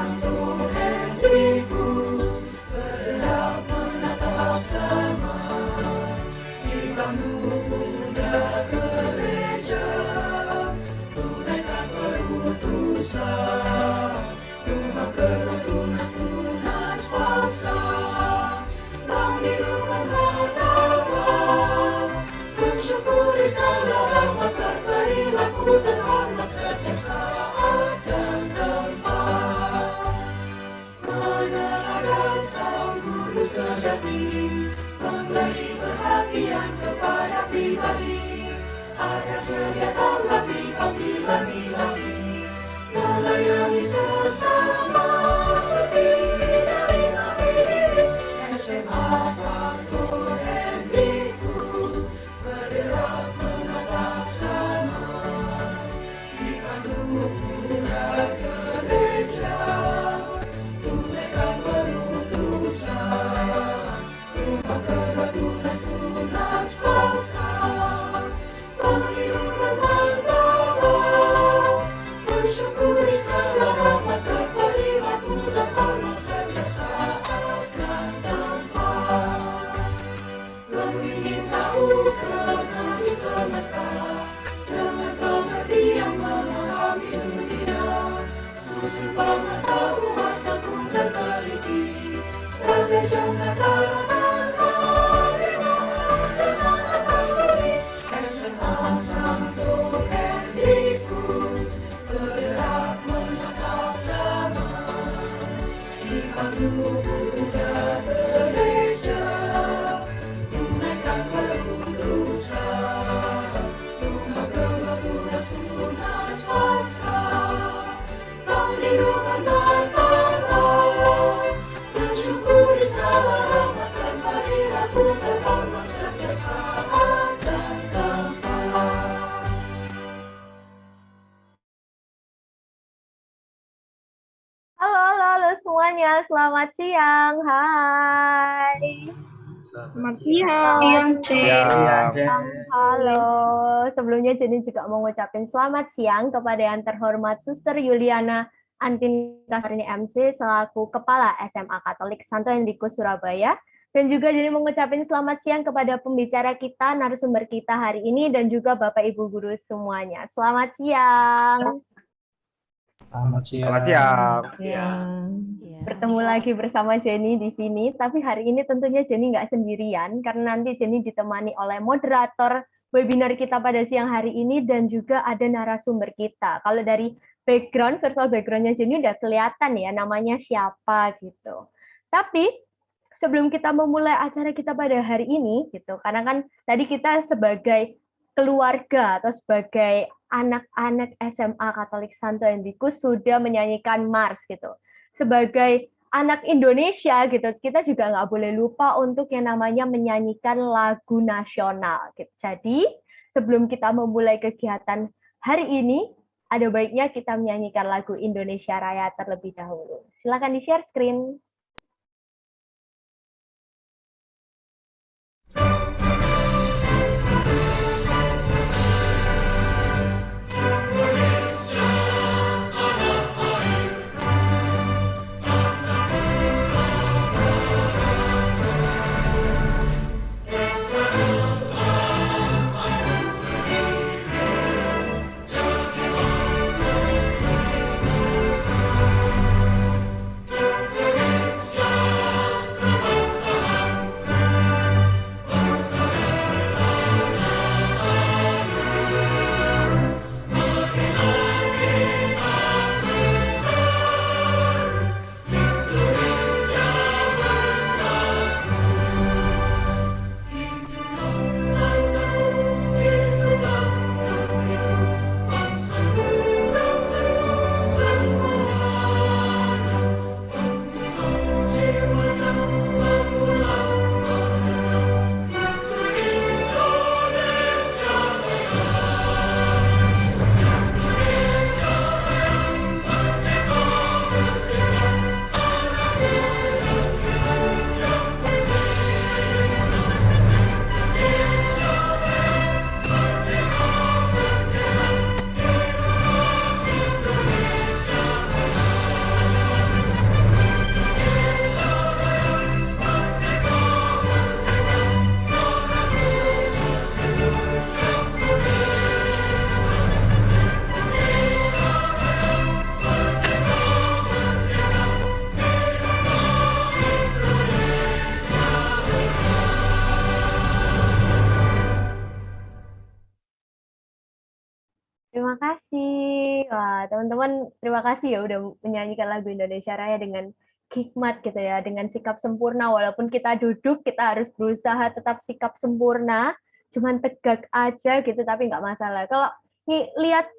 Santo Henrikus bergerak menatap semak, dibangun bunda gereja, tunaikan perutusan, rumah kerja tunas bangsa, bangun hidupan martabat, bersyukuri segala rahmat berperilaku terhormat setiap saat dan tempat. Menara sang guru sejati, memberi perhatian kepada pribadi, agar sedia tanggapi panggilan ilahi, melayani sesama seperti dari nabi. SMA Santo Henrikus bergerak menatap semak, dipandu bunda gereja, tunaikan perutusan, rumah kerja tunas bangsa, penghidupan martabat, bersyukuri segala rahmat berperilaku terhormat setiap saat dan tempat. Ingin tahu kenali semesta, dengan pengertian memahami dunia, susun pengetahuan tekun dan teliti, sebagai jembatan dengan harmoni. SMA Santo Henrikus bergerak menatap semak, dipandu bunda gereja, tunaikan perutusan, rumah kerja tunas bangsa, penghidupan martabat, bersyukuri segala rahmat dan perilaku terhormat setiap saat dan tempat. Halo semuanya, selamat siang. Hai. Selamat siang, Halo. Sebelumnya Jenny juga mau ngucapin selamat siang kepada yang terhormat Suster Yuliana Antinka Karini MC selaku Kepala SMA Katolik Santo Henrikus Surabaya. Dan juga Jenny mau ngucapin selamat siang kepada pembicara kita, narasumber kita hari ini, dan juga Bapak Ibu Guru semuanya. Selamat siang. Selamat siang. Bertemu lagi bersama Jenny di sini, tapi hari ini tentunya Jenny nggak sendirian, karena nanti Jenny ditemani oleh moderator webinar kita pada siang hari ini, dan juga ada narasumber kita. Kalau dari virtual background-nya Jenny udah kelihatan ya, namanya siapa gitu. Tapi sebelum kita memulai acara kita pada hari ini, gitu, karena kan tadi kita sebagai keluarga atau sebagai anak-anak SMA Katolik Santo Henrikus sudah menyanyikan Mars gitu. Sebagai anak Indonesia gitu, kita juga nggak boleh lupa untuk yang namanya menyanyikan lagu nasional. Gitu. Jadi sebelum kita memulai kegiatan hari ini, ada baiknya kita menyanyikan lagu Indonesia Raya terlebih dahulu. Silakan di-share screen. kasih. Wah, teman-teman, terima kasih ya udah menyanyikan lagu Indonesia Raya dengan hikmat gitu ya, dengan sikap sempurna. Walaupun kita duduk, kita harus berusaha tetap sikap sempurna, cuman tegak aja gitu, tapi nggak masalah. Kalau lihat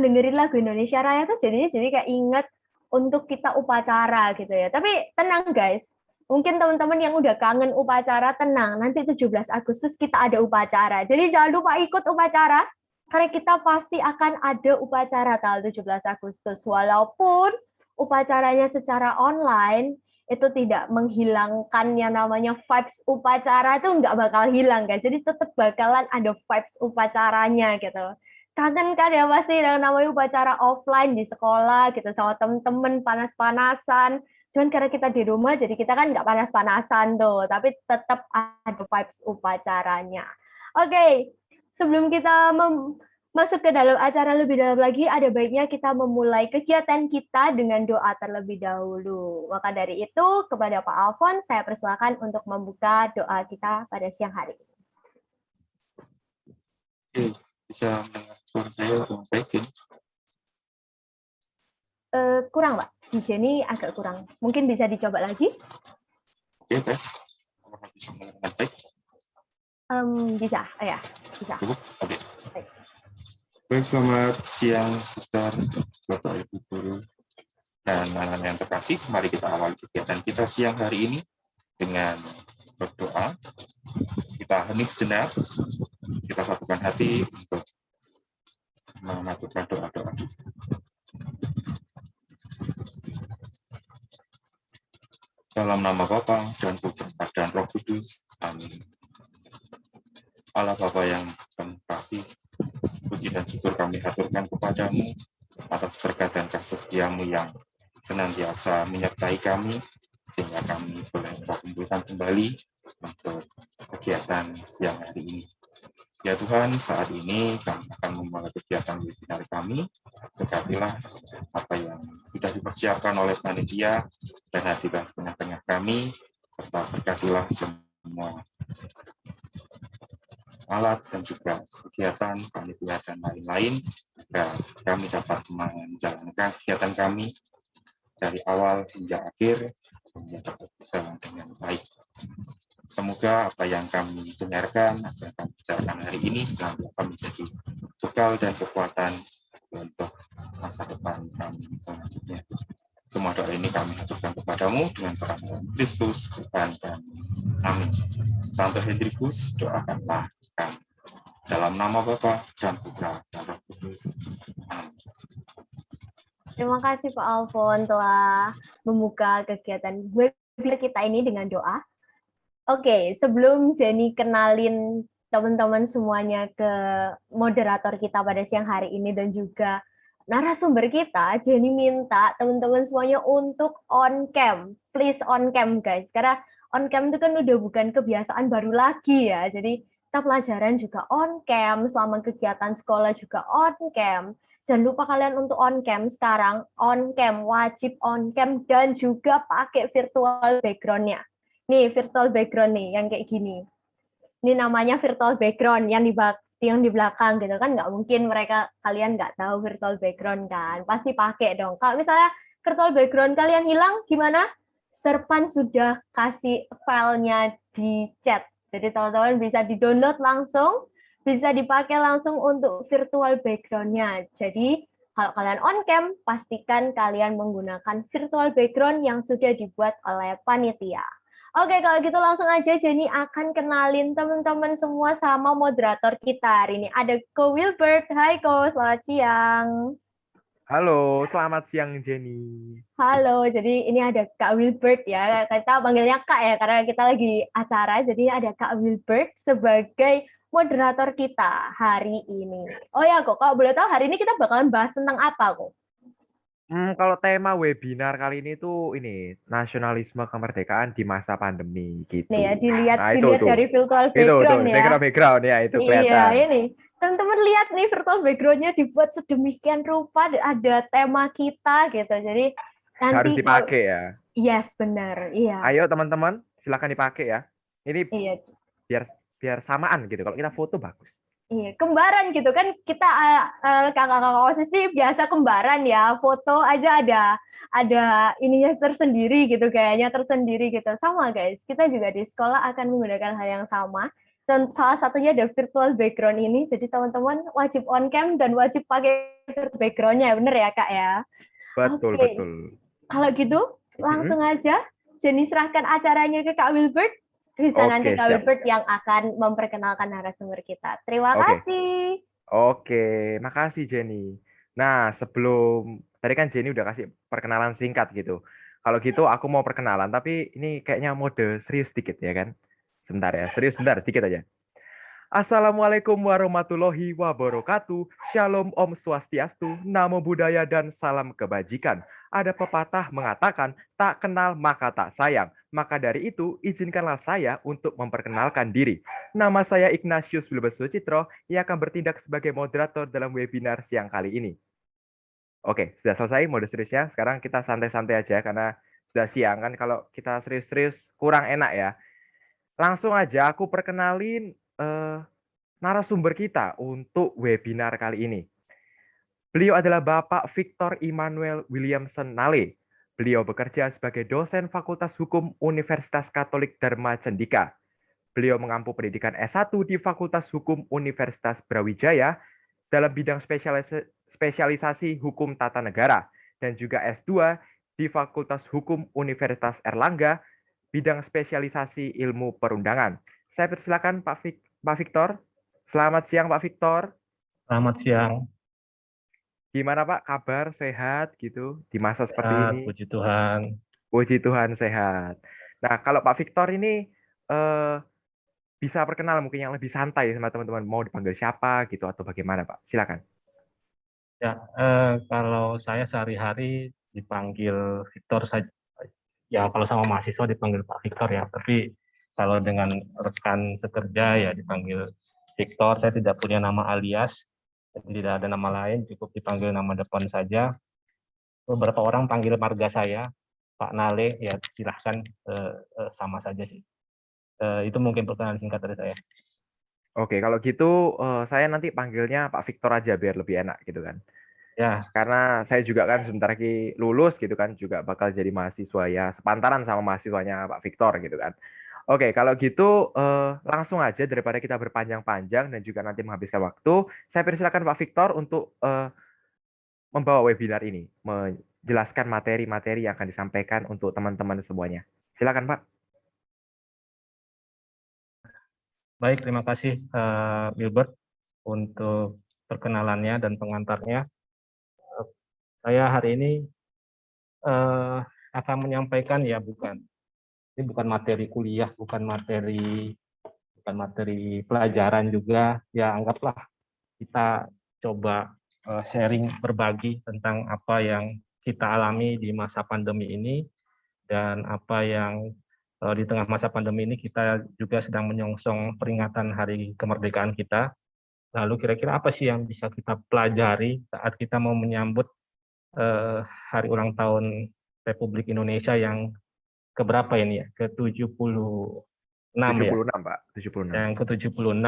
dengerin lagu Indonesia Raya tuh jadinya jadi kayak inget untuk kita upacara gitu ya. Tapi tenang guys, mungkin teman-teman yang udah kangen upacara, tenang. Nanti 17 Agustus kita ada upacara. Jadi jangan lupa ikut upacara, karena kita pasti akan ada upacara tanggal 17 Agustus. Walaupun upacaranya secara online, itu tidak menghilangkan yang namanya vibes upacara, itu nggak bakal hilang, guys. Jadi tetap bakalan ada vibes upacaranya gitu. Kangen kan ya pasti yang namanya upacara offline di sekolah gitu, sama temen-temen panas-panasan. Cuman karena kita di rumah, jadi kita kan nggak panas-panasan tuh, tapi tetap ada vibes upacaranya. Oke, sebelum kita masuk ke dalam acara lebih dalam lagi, ada baiknya kita memulai kegiatan kita dengan doa terlebih dahulu. Maka dari itu, kepada Pak Alfon, saya persilakan untuk membuka doa kita pada siang hari ini. Oke, bisa mendengar suara saya dengan baik ya? Kurang, Pak. Di sini agak kurang. Mungkin bisa dicoba lagi? Oke, tes. Apakah bisa mendengar dengan baik? Bisa, ya, bisa. Cukup? Oke. Baik, selamat siang, Sister, Bapak, Ibu Guru, dan anak-anak yang terkasih. Mari kita awali kegiatan kita siang hari ini dengan berdoa. Kita hening sejenak, kita satukan hati untuk mengaturkan doa-doa. Dalam nama Bapa dan Putra dan Roh Kudus. Amin. Allah Bapa yang kami kasih, puji dan syukur kami haturkan kepadamu atas berkat dan kasih setiamu yang senantiasa menyertai kami, sehingga kami boleh berkumpulkan kembali untuk kegiatan siang hari ini. Ya Tuhan, saat ini kami akan memulai kegiatan webinar kami. Berkatilah apa yang sudah dipersiapkan oleh panitia dan hadirlah tengah-tengah kami, serta berkatilah semua alat dan juga kegiatan panitia dan lain-lain, agar kami dapat menjalankan kegiatan kami dari awal hingga akhir sehingga dapat berjalan dengan baik. Semoga apa yang kami dengarkan, apa yang kami bicarakan hari ini senantiasa menjadi bekal dan kekuatan untuk masa depan kami selanjutnya. Semua doa ini kami haturkan kepadamu dengan peran Kristus, Tuhan kami. Amin. Santo Hendrikus, doakanlah kami. Dalam nama Bapa dan Putra dan Roh Kudus. Amin. Terima kasih Pak Alfon telah membuka kegiatan webinar kita ini dengan doa. Oke, sebelum Jenny kenalin teman-teman semuanya ke moderator kita pada siang hari ini dan juga narasumber kita, Jenny minta teman-teman semuanya untuk on cam. Please on cam, guys. Karena on cam itu kan udah bukan kebiasaan baru lagi ya. Jadi kita pelajaran juga on cam, selama kegiatan sekolah juga on cam. Jangan lupa kalian untuk on cam sekarang, on cam, wajib on cam, dan juga pakai virtual background-nya. Nih, virtual background nih, yang kayak gini. Ini namanya virtual background, yang di belakang gitu kan, nggak mungkin kalian nggak tahu virtual background kan, pasti pakai dong. Kalau misalnya virtual background kalian hilang, gimana? Serpan sudah kasih filenya di chat, jadi teman-teman bisa di-download langsung, bisa dipakai langsung untuk virtual background-nya. Jadi kalau kalian on cam, pastikan kalian menggunakan virtual background yang sudah dibuat oleh panitia. Oke, kalau gitu langsung aja Jenny akan kenalin teman-teman semua sama moderator kita hari ini. Ada Ko Wilbert. Hai Ko, selamat siang. Halo, selamat siang Jenny. Halo, jadi ini ada Kak Wilbert ya. Kita panggilnya Kak ya, karena kita lagi acara. Jadi ada Kak Wilbert sebagai moderator kita hari ini. Oh ya kok, kalau boleh tahu hari ini kita bakalan bahas tentang apa kok? Kalau tema webinar kali ini tuh ini nasionalisme kemerdekaan di masa pandemi gitu. Nih ya, dilihat itu dari virtual itu background ya. background ya itu kelihatan. Iya, ini teman-teman lihat nih virtual background-nya dibuat sedemikian rupa, ada tema kita gitu. Jadi nanti Harus dipakai ya. Yes, benar. Iya. Ayo teman-teman, silakan dipakai ya. Ini Iya. biar samaan gitu. Kalau kita foto bagus. Iya, kembaran gitu kan kita kakak-kakak OSIS sih biasa kembaran ya, foto aja ada ininya tersendiri gitu, kayaknya tersendiri gitu. Sama guys, kita juga di sekolah akan menggunakan hal yang sama. Salah satunya ada virtual background ini, jadi teman-teman wajib on cam dan wajib pakai virtual background-nya, bener ya Kak ya? Betul, Oke, betul. kalau gitu Mm-mm. langsung aja Jenny serahkan acaranya ke Kak Wilbert. Bisa nanti Oke, Kak siap. Wilbert yang akan memperkenalkan narasumber kita. Terima Oke. kasih. Oke, makasih Jenny. Nah, sebelum tadi kan Jenny udah kasih perkenalan singkat gitu. Kalau gitu aku mau perkenalan, tapi ini kayaknya mode serius dikit ya kan? Sebentar ya, serius sebentar, dikit aja. Assalamualaikum warahmatullahi wabarakatuh. Shalom Om Swastiastu, Namo Buddhaya dan salam kebajikan. Ada pepatah mengatakan, tak kenal maka tak sayang. Maka dari itu, izinkanlah saya untuk memperkenalkan diri. Nama saya Ignatius Wilbert Sucitro, yang akan bertindak sebagai moderator dalam webinar siang kali ini. Oke, sudah selesai mode seriusnya. Sekarang kita santai-santai aja karena sudah siang kan. Kalau kita serius-serius kurang enak ya. Langsung aja aku perkenalin narasumber kita untuk webinar kali ini. Beliau adalah Bapak Victor Immanuel Williamson Nale. Beliau bekerja sebagai dosen Fakultas Hukum Universitas Katolik Dharma Cendika. Beliau mengampu pendidikan S1 di Fakultas Hukum Universitas Brawijaya dalam bidang spesialisasi Hukum Tata Negara dan juga S2 di Fakultas Hukum Universitas Erlangga, bidang spesialisasi Ilmu Perundangan. Saya persilakan Pak Victor. Selamat siang Pak Victor. Selamat siang. Gimana Pak kabar? Sehat gitu di masa seperti Sehat, ini? puji Tuhan. Puji Tuhan sehat. Nah, kalau Pak Victor ini eh, bisa perkenalan mungkin yang lebih santai sama teman-teman. Mau dipanggil siapa gitu atau bagaimana Pak? Silakan. Ya, kalau saya sehari-hari dipanggil Victor saja. Ya, kalau sama mahasiswa dipanggil Pak Victor ya. Tapi kalau dengan rekan sekerja ya dipanggil Victor. Saya tidak punya nama alias, jadi tidak ada nama lain. Cukup dipanggil nama depan saja. Beberapa orang panggil marga saya Pak Nale. Ya, silahkan sama saja sih. Itu mungkin perkenalan singkat dari saya. Oke, kalau gitu saya nanti panggilnya Pak Victor aja biar lebih enak gitu kan. Ya, Karena saya juga kan sebentar lagi lulus gitu kan, juga bakal jadi mahasiswa ya sepantaran sama mahasiswanya Pak Victor gitu kan. Oke, kalau gitu langsung aja daripada kita berpanjang-panjang dan juga nanti menghabiskan waktu, saya persilakan Pak Victor untuk membawa webinar ini, menjelaskan materi-materi yang akan disampaikan untuk teman-teman semuanya. Silakan Pak. baik, terima kasih Wilbert untuk perkenalannya dan pengantarnya. Saya hari ini akan menyampaikan ya ini bukan materi kuliah, bukan materi pelajaran juga. Ya anggaplah kita coba sharing berbagi tentang apa yang kita alami di masa pandemi ini dan apa yang di tengah masa pandemi ini kita juga sedang menyongsong peringatan Hari Kemerdekaan kita. Lalu kira-kira apa sih yang bisa kita pelajari saat kita mau menyambut hari ulang tahun Republik Indonesia yang keberapa ini ya? Ke-76 ya. 76 Pak, 76. Yang ke-76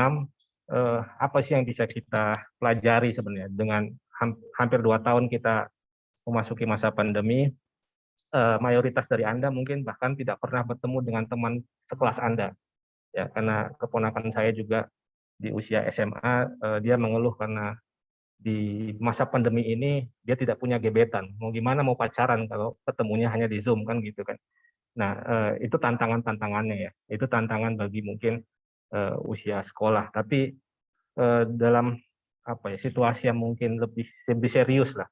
apa sih yang bisa kita pelajari sebenarnya dengan hampir 2 tahun kita memasuki masa pandemi. Mayoritas dari Anda mungkin bahkan tidak pernah bertemu dengan teman sekelas Anda. Ya, karena keponakan saya juga di usia SMA, dia mengeluh karena di masa pandemi ini dia tidak punya gebetan. Mau gimana mau pacaran kalau ketemunya hanya di Zoom kan gitu kan. Nah, itu tantangannya ya. Itu tantangan bagi mungkin usia sekolah. Tapi dalam situasi yang mungkin lebih serius lah.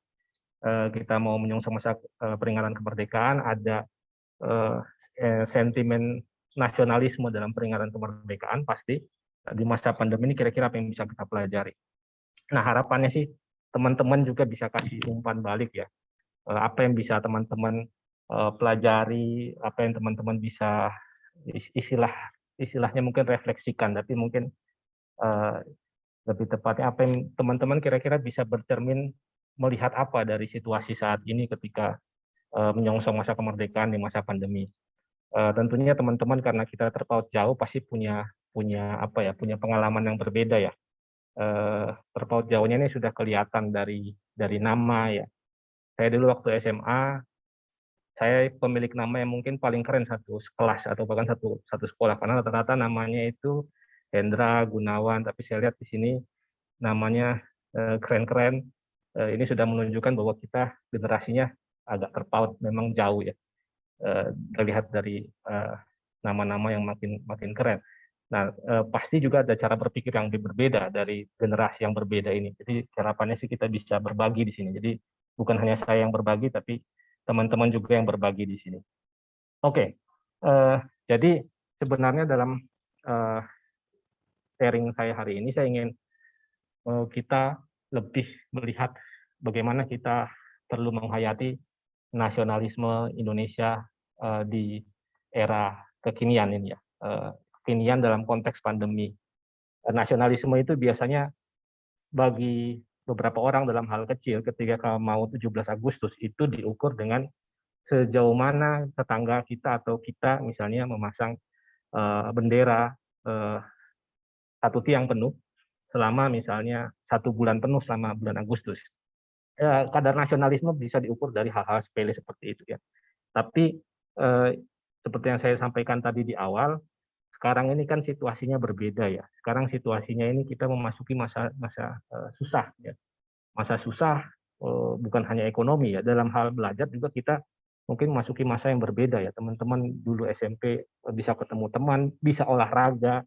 Kita mau menyongsong masa peringatan kemerdekaan, ada sentimen nasionalisme dalam peringatan kemerdekaan pasti. Di masa pandemi ini kira-kira apa yang bisa kita pelajari. Nah, harapannya sih teman-teman juga bisa kasih umpan balik ya. Apa yang bisa teman-teman pelajari, apa yang teman-teman bisa istilahnya mungkin refleksikan, tapi mungkin lebih tepatnya apa yang teman-teman kira-kira bisa bercermin melihat apa dari situasi saat ini ketika menyongsong masa kemerdekaan di masa pandemi. Tentunya teman-teman karena kita terpaut jauh pasti punya pengalaman yang berbeda ya. Terpaut jauhnya ini sudah kelihatan dari nama ya. Saya dulu waktu SMA, saya pemilik nama yang mungkin paling keren satu kelas atau bahkan satu sekolah, karena rata-rata namanya itu Hendra, Gunawan, tapi saya lihat di sini namanya keren-keren. Ini sudah menunjukkan bahwa kita generasinya agak terpaut, memang jauh ya. Terlihat dari nama-nama yang makin keren. Nah, pasti juga ada cara berpikir yang berbeda dari generasi yang berbeda ini. Jadi harapannya sih kita bisa berbagi di sini. Jadi bukan hanya saya yang berbagi, tapi teman-teman juga yang berbagi di sini. Oke, jadi sebenarnya dalam sharing saya hari ini, saya ingin kita lebih melihat bagaimana kita perlu menghayati nasionalisme Indonesia di era kekinian ini ya. Kekinian dalam konteks pandemi. Nasionalisme itu biasanya bagi beberapa orang dalam hal kecil ketika mau 17 Agustus itu diukur dengan sejauh mana tetangga kita atau kita misalnya memasang bendera satu tiang penuh selama misalnya 1 bulan penuh selama bulan Agustus. Kadar nasionalisme bisa diukur dari hal-hal sepele seperti itu ya. Tapi seperti yang saya sampaikan tadi di awal, sekarang ini kan situasinya berbeda ya. Sekarang situasinya ini kita memasuki masa susah ya. Masa susah bukan hanya ekonomi ya, dalam hal belajar juga kita mungkin memasuki masa yang berbeda ya. Teman-teman dulu SMP bisa ketemu teman, bisa olahraga,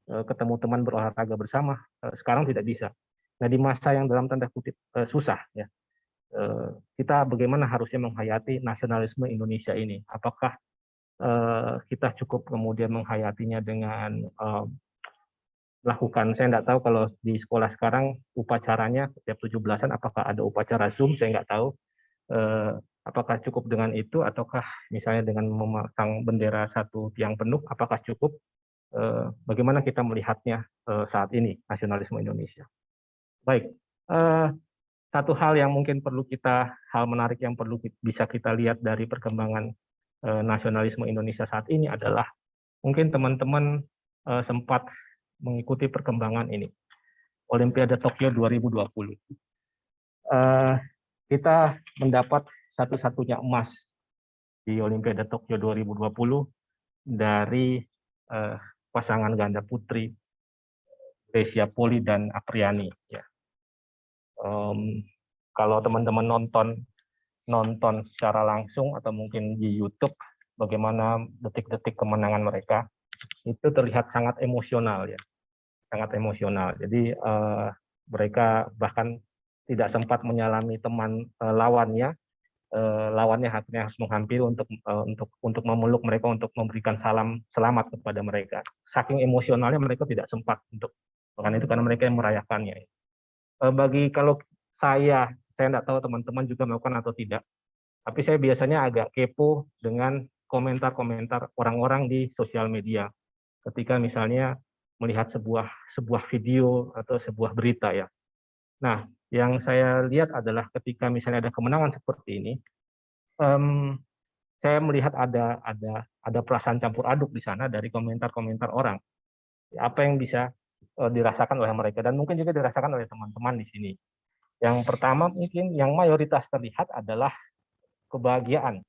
ketemu teman berolahraga bersama, sekarang tidak bisa. Nah, di masa yang dalam tanda kutip susah ya, kita bagaimana harusnya menghayati nasionalisme Indonesia ini? Apakah kita cukup kemudian menghayatinya dengan lakukan, saya nggak tahu kalau di sekolah sekarang upacaranya setiap 17-an apakah ada upacara Zoom, saya nggak tahu. Apakah cukup dengan itu ataukah misalnya dengan memasang bendera satu tiang penuh, apakah cukup? Bagaimana kita melihatnya saat ini nasionalisme Indonesia. Baik, satu hal yang mungkin hal menarik yang perlu bisa kita lihat dari perkembangan nasionalisme Indonesia saat ini adalah mungkin teman-teman sempat mengikuti perkembangan ini, Olimpiade Tokyo 2020. Kita mendapat satu-satunya emas di Olimpiade Tokyo 2020 dari pasangan ganda putri Grecia Poli dan Apriani. Ya. Kalau teman-teman nonton secara langsung atau mungkin di YouTube bagaimana detik-detik kemenangan mereka, itu terlihat sangat emosional ya, sangat emosional. Jadi mereka bahkan tidak sempat menyalami teman lawannya. Lawannya harus menghampiri untuk memeluk mereka, untuk memberikan salam selamat kepada mereka. Saking emosionalnya mereka tidak sempat untuk melakukan itu karena mereka yang merayakannya. Kalau saya tidak tahu teman-teman juga melakukan atau tidak, tapi saya biasanya agak kepo dengan komentar-komentar orang-orang di sosial media ketika misalnya melihat sebuah video atau sebuah berita ya. Nah, yang saya lihat adalah ketika misalnya ada kemenangan seperti ini, saya melihat ada perasaan campur aduk di sana dari komentar-komentar orang. Apa yang bisa dirasakan oleh mereka dan mungkin juga dirasakan oleh teman-teman di sini. Yang pertama mungkin yang mayoritas terlihat adalah kebahagiaan,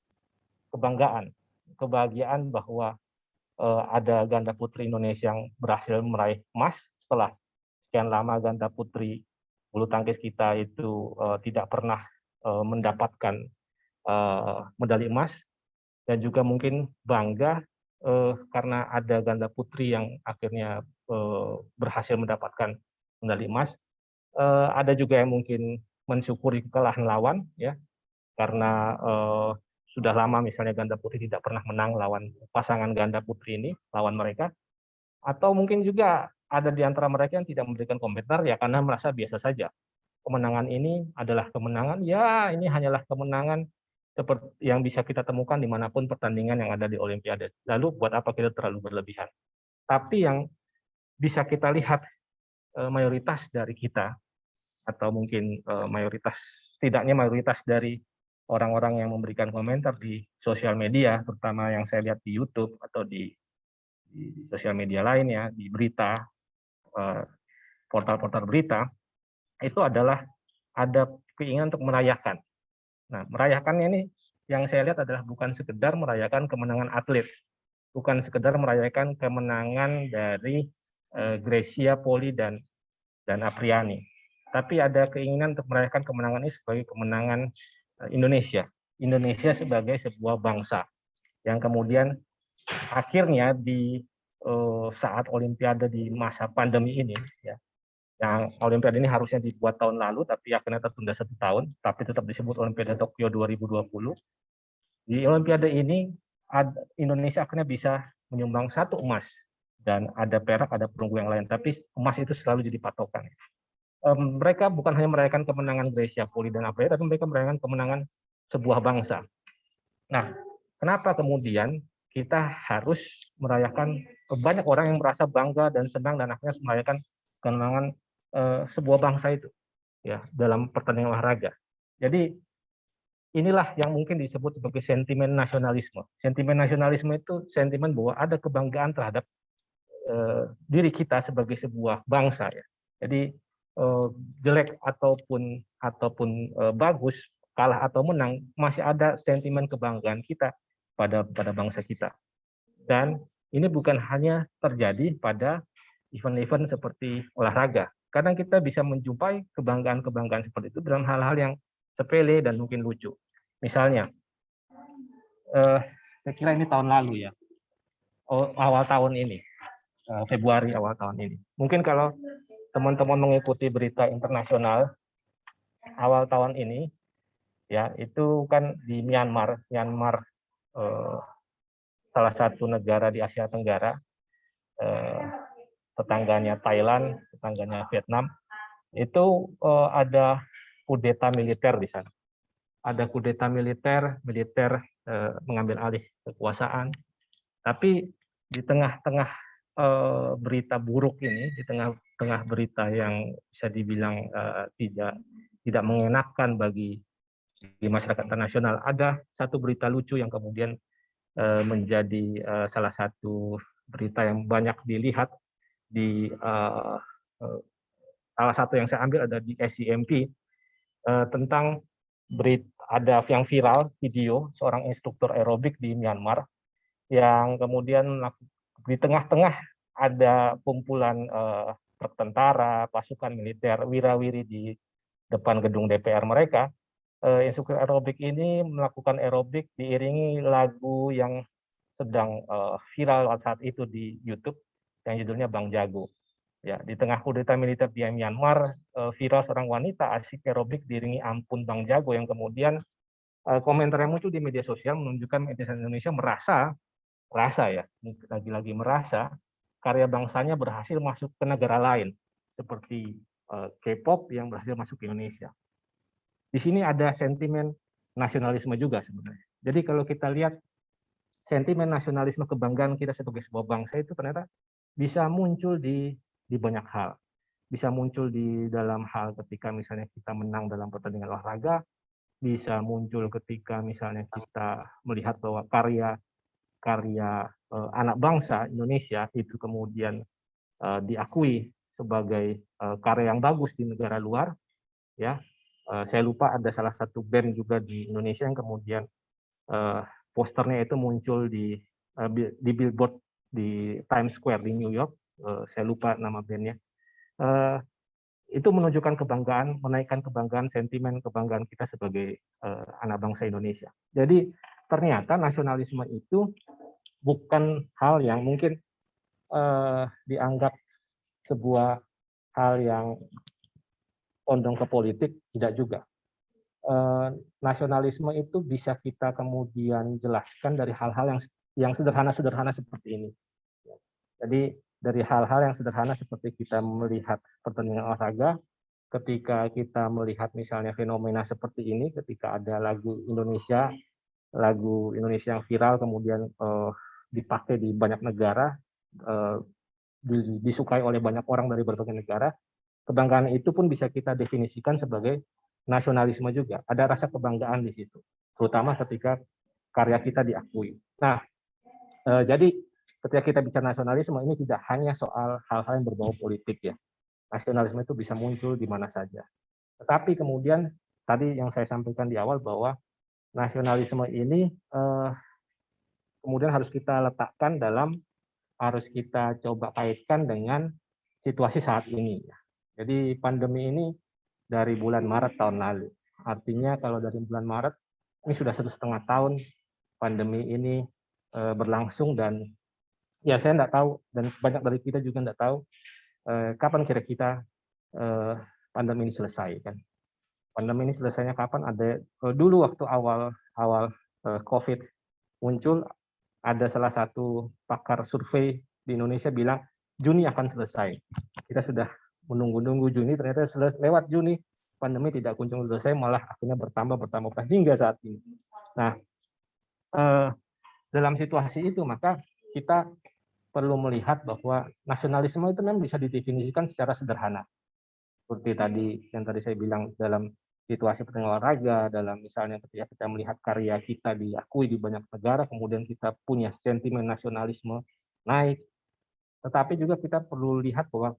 kebahagiaan bahwa ada ganda putri Indonesia yang berhasil meraih emas setelah sekian lama ganda putri bulu tangkis kita itu tidak pernah mendapatkan medali emas, dan juga mungkin bangga karena ada ganda putri yang akhirnya berhasil mendapatkan medali emas. Ada juga yang mungkin mensyukuri kekalahan lawan ya, karena sudah lama misalnya ganda putri tidak pernah menang lawan pasangan ganda putri ini, lawan mereka. Atau mungkin juga ada di antara mereka yang tidak memberikan komentar ya karena merasa biasa saja. Kemenangan ini adalah kemenangan, ya ini hanyalah kemenangan seperti yang bisa kita temukan dimanapun pertandingan yang ada di Olimpiade. Lalu buat apa kita terlalu berlebihan? Tapi yang bisa kita lihat mayoritas dari kita, atau mungkin setidaknya mayoritas dari orang-orang yang memberikan komentar di sosial media, terutama yang saya lihat di YouTube atau di sosial media lainnya, di berita, portal-portal berita, itu adalah ada keinginan untuk merayakan. Nah, merayakannya ini yang saya lihat adalah bukan sekedar merayakan kemenangan atlet, bukan sekedar merayakan kemenangan dari Gracia Poli dan Apriani, tapi ada keinginan untuk merayakan kemenangan ini sebagai kemenangan Indonesia sebagai sebuah bangsa yang kemudian akhirnya di saat Olimpiade di masa pandemi ini, ya, yang Olimpiade ini harusnya dibuat tahun lalu, tapi akhirnya tertunda 1 tahun, tapi tetap disebut Olimpiade Tokyo 2020. Di Olimpiade ini Indonesia akhirnya bisa menyumbang 1 emas, dan ada perak, ada perunggu yang lain, tapi emas itu selalu jadi patokan. Mereka bukan hanya merayakan kemenangan Gracia Poli dan Apriani, tapi mereka merayakan kemenangan sebuah bangsa. Nah, kenapa kemudian kita harus merayakan, banyak orang yang merasa bangga dan senang dan akhirnya merayakan kemenangan sebuah bangsa itu, ya, dalam pertandingan olahraga. Jadi inilah yang mungkin disebut sebagai sentimen nasionalisme. Sentimen nasionalisme itu sentimen bahwa ada kebanggaan terhadap diri kita sebagai sebuah bangsa, ya. Jadi jelek ataupun bagus, kalah atau menang, masih ada sentimen kebanggaan kita pada bangsa kita. Dan ini bukan hanya terjadi pada event-event seperti olahraga. Kadang kita bisa menjumpai kebanggaan-kebanggaan seperti itu dalam hal-hal yang sepele dan mungkin lucu. Misalnya, saya kira ini tahun lalu, ya, awal tahun ini, Februari awal tahun ini. Mungkin kalau teman-teman mengikuti berita internasional awal tahun ini, ya, itu kan di Myanmar, salah satu negara di Asia Tenggara, tetangganya Thailand, tetangganya Vietnam, itu ada kudeta militer di sana. Ada kudeta militer mengambil alih kekuasaan. Tapi di tengah-tengah berita buruk ini, di tengah berita yang bisa dibilang tidak mengenakan bagi masyarakat internasional, ada satu berita lucu yang kemudian menjadi salah satu berita yang banyak dilihat di salah satu yang saya ambil ada di SCMP, tentang ada yang viral video seorang instruktur aerobik di Myanmar yang kemudian di tengah-tengah ada kumpulan truk tentara, pasukan militer, wirawiri di depan gedung DPR mereka. Instruktur aerobik ini melakukan aerobik diiringi lagu yang sedang viral saat itu di YouTube yang judulnya Bang Jago. Ya, di tengah kudeta militer di Myanmar, viral seorang wanita asik aerobik diiringi Ampun Bang Jago, yang kemudian komentar yang muncul di media sosial menunjukkan netizen Indonesia merasa ya, lagi-lagi merasa karya bangsanya berhasil masuk ke negara lain, seperti K-pop yang berhasil masuk ke Indonesia. Di sini ada sentimen nasionalisme juga sebenarnya. Jadi kalau kita lihat sentimen nasionalisme, kebanggaan kita sebagai sebuah bangsa itu ternyata bisa muncul di banyak hal. Bisa muncul di dalam hal ketika misalnya kita menang dalam pertandingan olahraga, bisa muncul ketika misalnya kita melihat bahwa karya anak bangsa Indonesia itu kemudian diakui sebagai karya yang bagus di negara luar, ya. Saya lupa ada salah satu band juga di Indonesia yang kemudian posternya itu muncul di billboard di Times Square di New York. Saya lupa nama bandnya. Itu menunjukkan kebanggaan, menaikkan kebanggaan, sentimen kebanggaan kita sebagai anak bangsa Indonesia. Jadi ternyata nasionalisme itu bukan hal yang mungkin dianggap sebuah hal yang condong ke politik, tidak juga. Nasionalisme itu bisa kita kemudian jelaskan dari hal-hal yang sederhana-sederhana seperti ini. Jadi dari hal-hal yang sederhana seperti kita melihat pertandingan olahraga, ketika kita melihat misalnya fenomena seperti ini, ketika ada lagu Indonesia yang viral kemudian dipakai di banyak negara, disukai oleh banyak orang dari berbagai negara, kebanggaan itu pun bisa kita definisikan sebagai nasionalisme juga. Ada rasa kebanggaan di situ, terutama ketika karya kita diakui. Nah, jadi ketika kita bicara nasionalisme ini tidak hanya soal hal-hal yang berbau politik, ya, nasionalisme itu bisa muncul di mana saja. Tetapi kemudian tadi yang saya sampaikan di awal bahwa nasionalisme ini kemudian harus kita letakkan harus kita coba kaitkan dengan situasi saat ini. Jadi pandemi ini dari bulan Maret tahun lalu. Artinya kalau dari bulan Maret, ini sudah 1,5 tahun pandemi ini berlangsung, dan ya saya tidak tahu, dan banyak dari kita juga tidak tahu kapan kira-kira pandemi ini selesai kan. Pandemi ini selesainya kapan? Ada dulu waktu awal COVID muncul, ada salah satu pakar survei di Indonesia bilang Juni akan selesai. Kita sudah menunggu-nunggu Juni, ternyata lewat Juni pandemi tidak kunjung selesai, malah akhirnya bertambah hingga saat ini. Nah, dalam situasi itu maka kita perlu melihat bahwa nasionalisme itu memang bisa didefinisikan secara sederhana. Seperti tadi yang tadi saya bilang, dalam situasi olahraga, dalam misalnya ketika kita melihat karya kita diakui di banyak negara, kemudian kita punya sentimen nasionalisme naik. Tetapi juga kita perlu lihat bahwa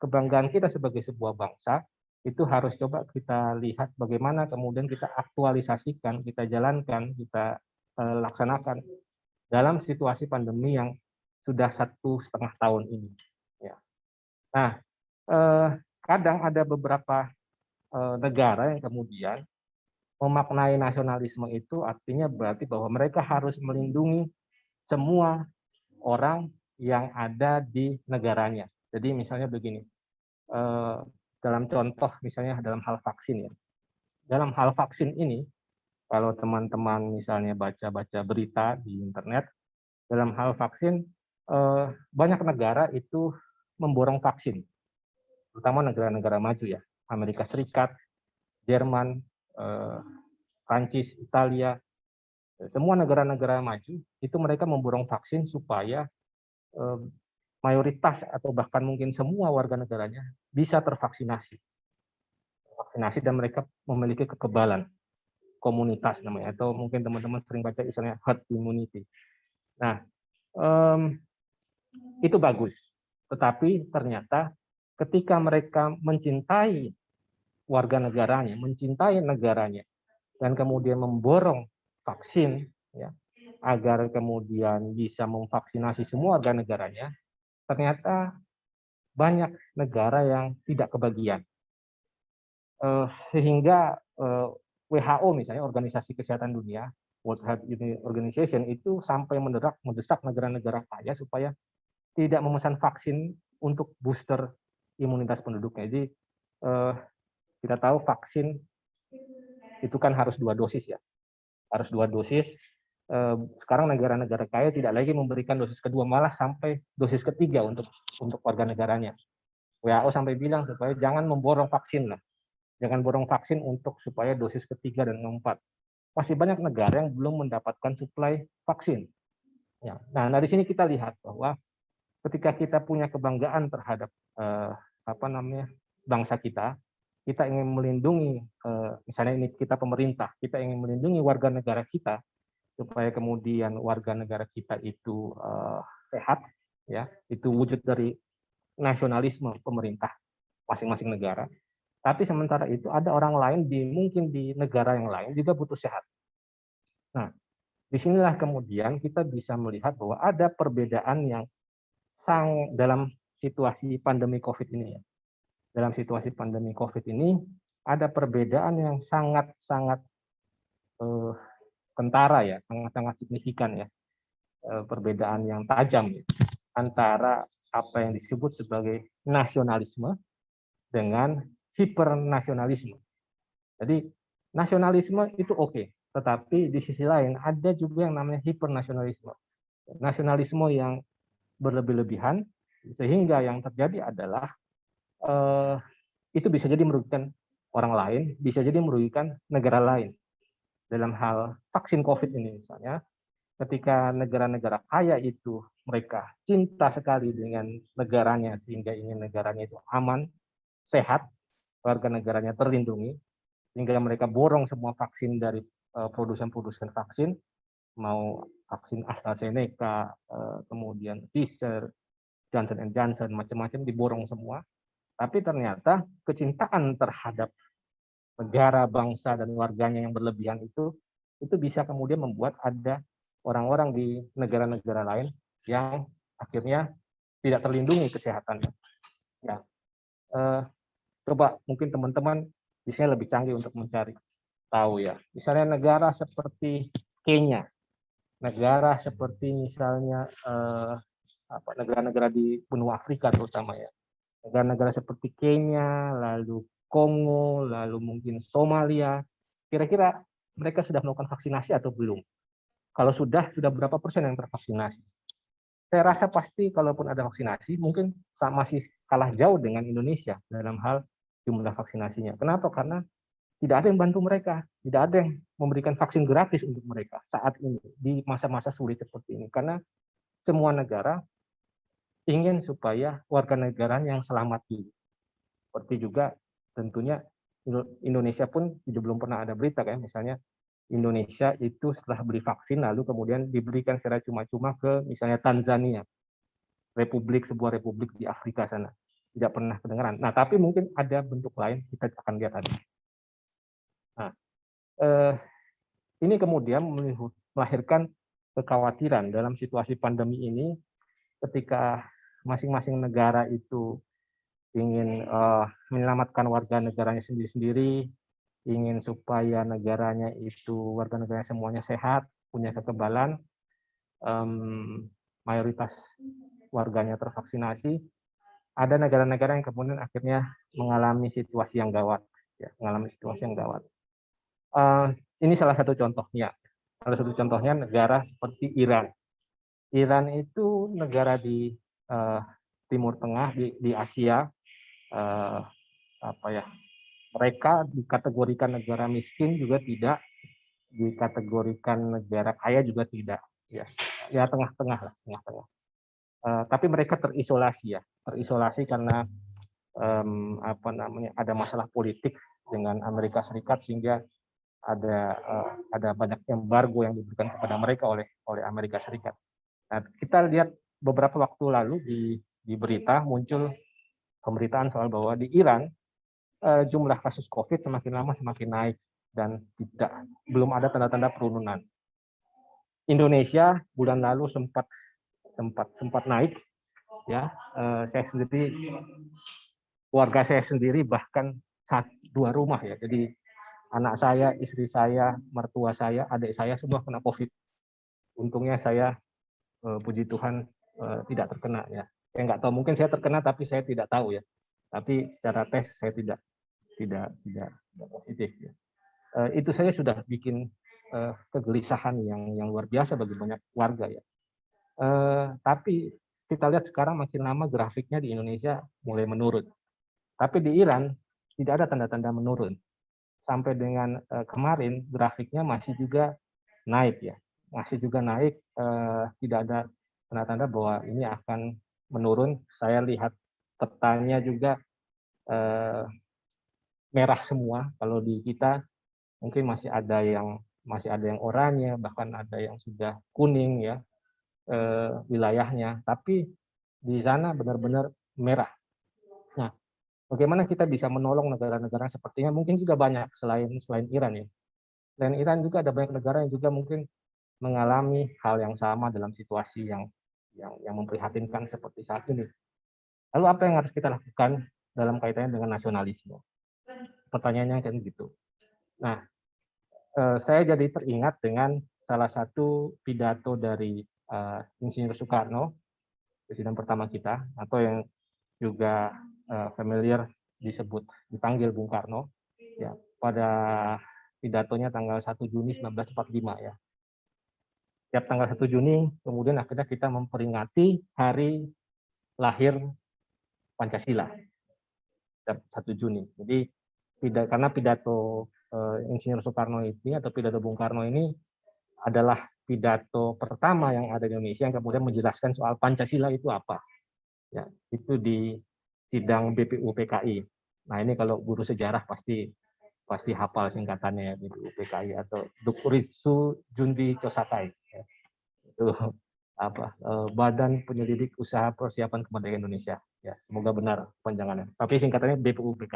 kebanggaan kita sebagai sebuah bangsa itu harus coba kita lihat bagaimana kemudian kita aktualisasikan, kita jalankan, kita laksanakan dalam situasi pandemi yang sudah 1,5 tahun ini. Ya. Nah, kadang ada beberapa negara yang kemudian memaknai nasionalisme itu artinya berarti bahwa mereka harus melindungi semua orang yang ada di negaranya. Jadi misalnya begini, dalam contoh misalnya dalam hal vaksin ya. Dalam hal vaksin ini, kalau teman-teman misalnya baca-baca berita di internet, dalam hal vaksin banyak negara itu memborong vaksin, terutama negara-negara maju ya, Amerika Serikat, Jerman, Prancis, Italia, semua negara-negara maju itu mereka memborong vaksin supaya mayoritas atau bahkan mungkin semua warga negaranya bisa tervaksinasi. Dan mereka memiliki kekebalan komunitas namanya, atau mungkin teman-teman sering baca istilahnya herd immunity. Nah, itu bagus. Tetapi ternyata ketika mereka mencintai warga negaranya, mencintai negaranya, dan kemudian memborong vaksin, ya, agar kemudian bisa memvaksinasi semua warga negaranya, ternyata banyak negara yang tidak kebagian. Sehingga WHO misalnya, Organisasi Kesehatan Dunia, World Health Organization, itu sampai mendesak negara-negara kaya supaya tidak memesan vaksin untuk booster imunitas penduduknya. Jadi kita tahu vaksin itu kan harus 2 dosis ya, harus 2 dosis. Sekarang negara-negara kaya tidak lagi memberikan dosis kedua, malah sampai dosis ketiga untuk warga negaranya. WHO sampai bilang supaya jangan memborong vaksin lah, jangan borong vaksin untuk supaya dosis ketiga dan keempat. Masih banyak negara yang belum mendapatkan suplai vaksin. Ya. Nah, dari sini kita lihat bahwa ketika kita punya kebanggaan terhadap bangsa kita ingin melindungi, misalnya ini kita pemerintah, kita ingin melindungi warga negara kita supaya kemudian warga negara kita itu sehat, ya, itu wujud dari nasionalisme pemerintah masing-masing negara. Tapi sementara itu ada orang lain mungkin di negara yang lain juga butuh sehat. Nah, disinilah kemudian kita bisa melihat bahwa ada perbedaan yang dalam situasi pandemi COVID ini ya. Dalam situasi pandemi COVID ini ada perbedaan yang sangat-sangat kentara ya, sangat-sangat signifikan ya, perbedaan yang tajam ya, antara apa yang disebut sebagai nasionalisme dengan hipernasionalisme. Jadi nasionalisme itu oke, tetapi di sisi lain ada juga yang namanya hipernasionalisme. Nasionalisme yang berlebih-lebihan, sehingga yang terjadi adalah itu bisa jadi merugikan orang lain, bisa jadi merugikan negara lain. Dalam hal vaksin COVID ini misalnya, ketika negara-negara kaya itu mereka cinta sekali dengan negaranya sehingga ingin negaranya itu aman, sehat, warga negaranya terlindungi, sehingga mereka borong semua vaksin dari produsen-produsen vaksin, mau vaksin AstraZeneca, kemudian Pfizer, Johnson & Johnson, macam-macam diborong semua. Tapi ternyata kecintaan terhadap negara, bangsa, dan warganya yang berlebihan itu bisa kemudian membuat ada orang-orang di negara-negara lain yang akhirnya tidak terlindungi kesehatannya. Ya, coba mungkin teman-teman di sini lebih canggih untuk mencari tahu ya. Misalnya negara seperti Kenya, negara seperti misalnya negara-negara di benua Afrika terutama ya. Negara-negara seperti Kenya, lalu Kongo, lalu mungkin Somalia. Kira-kira mereka sudah melakukan vaksinasi atau belum? Kalau sudah berapa persen yang tervaksinasi? Saya rasa pasti kalaupun ada vaksinasi, mungkin masih kalah jauh dengan Indonesia dalam hal jumlah vaksinasinya. Kenapa? Karena tidak ada yang bantu mereka, tidak ada yang memberikan vaksin gratis untuk mereka saat ini, di masa-masa sulit seperti ini. Karena semua negara ingin supaya warga negaranya yang selamat dulu. Seperti juga tentunya Indonesia pun belum pernah ada berita kan, misalnya Indonesia itu setelah beli vaksin lalu kemudian diberikan secara cuma-cuma ke misalnya Tanzania, sebuah republik di Afrika sana. Tidak pernah kedengaran. Nah, tapi mungkin ada bentuk lain, kita akan lihat tadi. Nah, ini kemudian melahirkan kekhawatiran dalam situasi pandemi ini ketika masing-masing negara itu ingin menyelamatkan warga negaranya sendiri-sendiri, ingin supaya negaranya itu warga negaranya semuanya sehat, punya kekebalan, mayoritas warganya tervaksinasi. Ada negara-negara yang kemudian akhirnya mengalami situasi yang gawat, ya, ini salah satu contohnya. Salah satu contohnya negara seperti Iran. Iran itu negara di Timur Tengah, di Asia. Mereka dikategorikan negara miskin juga tidak, dikategorikan negara kaya juga tidak, ya tengah-tengah lah, tengah-tengah. Tapi mereka terisolasi karena ada masalah politik dengan Amerika Serikat sehingga ada banyak embargo yang diberikan kepada mereka oleh Amerika Serikat. Nah, kita lihat beberapa waktu lalu di berita muncul pemberitaan soal bahwa di Iran jumlah kasus COVID semakin lama semakin naik dan belum ada tanda-tanda penurunan. Indonesia bulan lalu sempat naik, ya. Saya sendiri, keluarga saya sendiri bahkan 2 rumah ya. Jadi anak saya, istri saya, mertua saya, adik saya semua kena COVID. Untungnya saya puji Tuhan tidak terkena ya. Saya nggak tahu, mungkin saya terkena tapi saya tidak tahu ya. Tapi secara tes saya tidak positif ya. Itu saya sudah bikin kegelisahan yang luar biasa bagi banyak warga ya. Tapi kita lihat sekarang makin lama grafiknya di Indonesia mulai menurun. Tapi di Iran tidak ada tanda-tanda menurun. Sampai dengan kemarin grafiknya masih juga naik ya. Masih juga naik, tidak ada tanda-tanda bahwa ini akan menurun. Saya lihat petanya juga merah semua. Kalau di kita mungkin masih ada yang oranye, bahkan ada yang sudah kuning ya wilayahnya. Tapi di sana benar-benar merah. Nah, bagaimana kita bisa menolong negara-negara sepertinya? Mungkin juga banyak selain Iran ya. Selain Iran juga ada banyak negara yang juga mungkin mengalami hal yang sama dalam situasi yang memprihatinkan seperti saat ini. Lalu apa yang harus kita lakukan dalam kaitannya dengan nasionalisme? Pertanyaannya kan gitu. Nah, saya jadi teringat dengan salah satu pidato dari Insinyur Soekarno, presiden pertama kita, atau yang juga familiar dipanggil Bung Karno, ya, pada pidatonya tanggal 1 Juni 1945 ya. Setiap tanggal 1 Juni kemudian akhirnya kita memperingati hari lahir Pancasila. Setiap 1 Juni. Jadi karena pidato Insinyur Soekarno ini atau pidato Bung Karno ini adalah pidato pertama yang ada di Indonesia yang kemudian menjelaskan soal Pancasila itu apa. Ya, itu di sidang BPUPKI. Nah, ini kalau guru sejarah pasti hafal singkatannya ya, BPUPKI atau Dukritsu Jundi Chosakai. Ya. Itu Badan Penyelidik Usaha Persiapan Kemerdekaan Indonesia. Ya, semoga benar panjangannya. Tapi singkatannya BPUPK.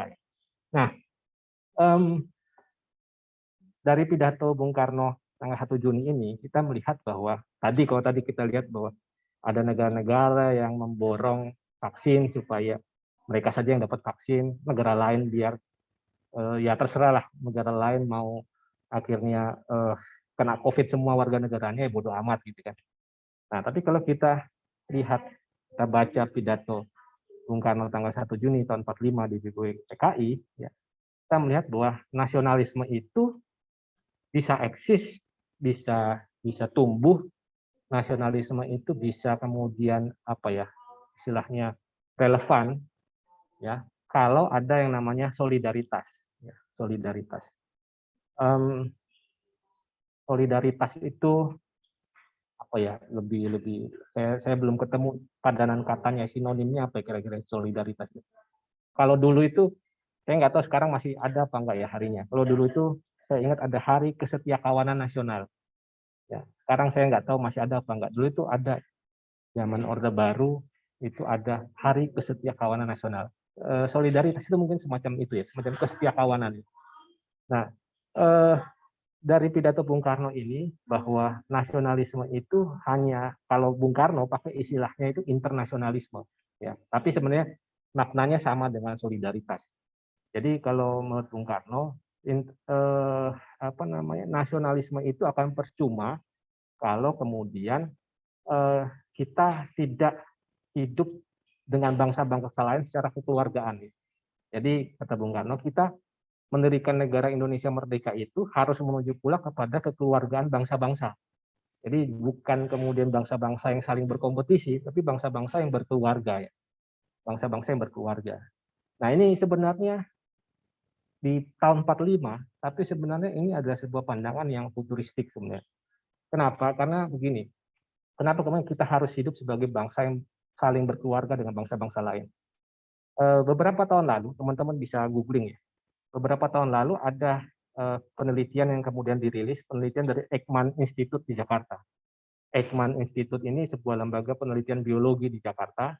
Nah, dari pidato Bung Karno tanggal 1 Juni ini kita melihat bahwa kalau tadi kita lihat bahwa ada negara-negara yang memborong vaksin supaya mereka saja yang dapat vaksin, negara lain biar ya terserahlah negara lain mau akhirnya kena COVID semua warga negaranya, ya bodoh amat gitu kan. Nah, tapi kalau kita lihat, kita baca pidato Bung Karno tanggal 1 Juni tahun 45 di BPUPKI, ya, kita melihat bahwa nasionalisme itu bisa eksis, bisa tumbuh, nasionalisme itu bisa kemudian istilahnya relevan, ya, kalau ada yang namanya solidaritas, ya, solidaritas. Solidaritas itu lebih saya belum ketemu padanan katanya, sinonimnya apa kira-kira solidaritas. Kalau dulu itu saya nggak tahu sekarang masih ada apa enggak ya harinya. Kalau dulu itu saya ingat ada Hari Kesetiakawanan Nasional. Ya, sekarang saya nggak tahu masih ada apa enggak. Dulu itu ada, zaman Orde Baru itu ada Hari Kesetiakawanan Nasional. Solidaritas itu mungkin semacam itu ya, semacam kesetiakawanan. Nah, dari pidato Bung Karno ini bahwa nasionalisme itu hanya, kalau Bung Karno pakai istilahnya itu internasionalisme, ya. Tapi sebenarnya maknanya sama dengan solidaritas. Jadi kalau menurut Bung Karno, nasionalisme itu akan percuma kalau kemudian kita tidak hidup dengan bangsa-bangsa lain secara kekeluargaan. Jadi kata Bung Karno, kita mendirikan negara Indonesia merdeka itu harus menuju pula kepada kekeluargaan bangsa-bangsa. Jadi bukan kemudian bangsa-bangsa yang saling berkompetisi, tapi bangsa-bangsa yang berkeluarga, ya. Bangsa-bangsa yang berkeluarga. Nah, ini sebenarnya di tahun 45, tapi sebenarnya ini adalah sebuah pandangan yang futuristik sebenarnya. Kenapa? Karena begini. Kenapa kemudian kita harus hidup sebagai bangsa yang saling berkeluarga dengan bangsa-bangsa lain? Beberapa tahun lalu, teman-teman bisa googling ya. Beberapa tahun lalu ada penelitian yang kemudian dirilis, penelitian dari Eijkman Institute di Jakarta. Eijkman Institute ini sebuah lembaga penelitian biologi di Jakarta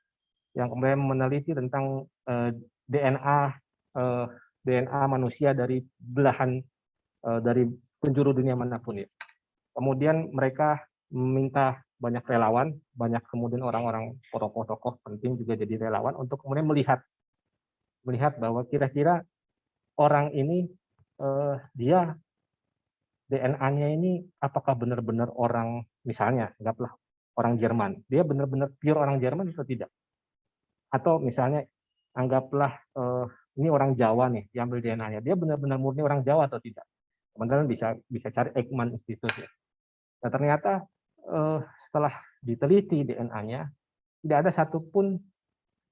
yang kemudian meneliti tentang DNA manusia dari belahan dari penjuru dunia manapun ya. Kemudian mereka meminta banyak relawan, banyak kemudian orang-orang tokoh-tokoh penting juga jadi relawan untuk kemudian melihat bahwa kira-kira orang ini dia DNA-nya ini apakah benar-benar orang, misalnya anggaplah orang Jerman, dia benar-benar pure orang Jerman atau tidak? Atau misalnya anggaplah ini orang Jawa nih, diambil DNA-nya, dia benar-benar murni orang Jawa atau tidak? Teman-teman bisa cari Eijkman Institute ya. Nah, ternyata setelah diteliti DNA-nya, tidak ada satupun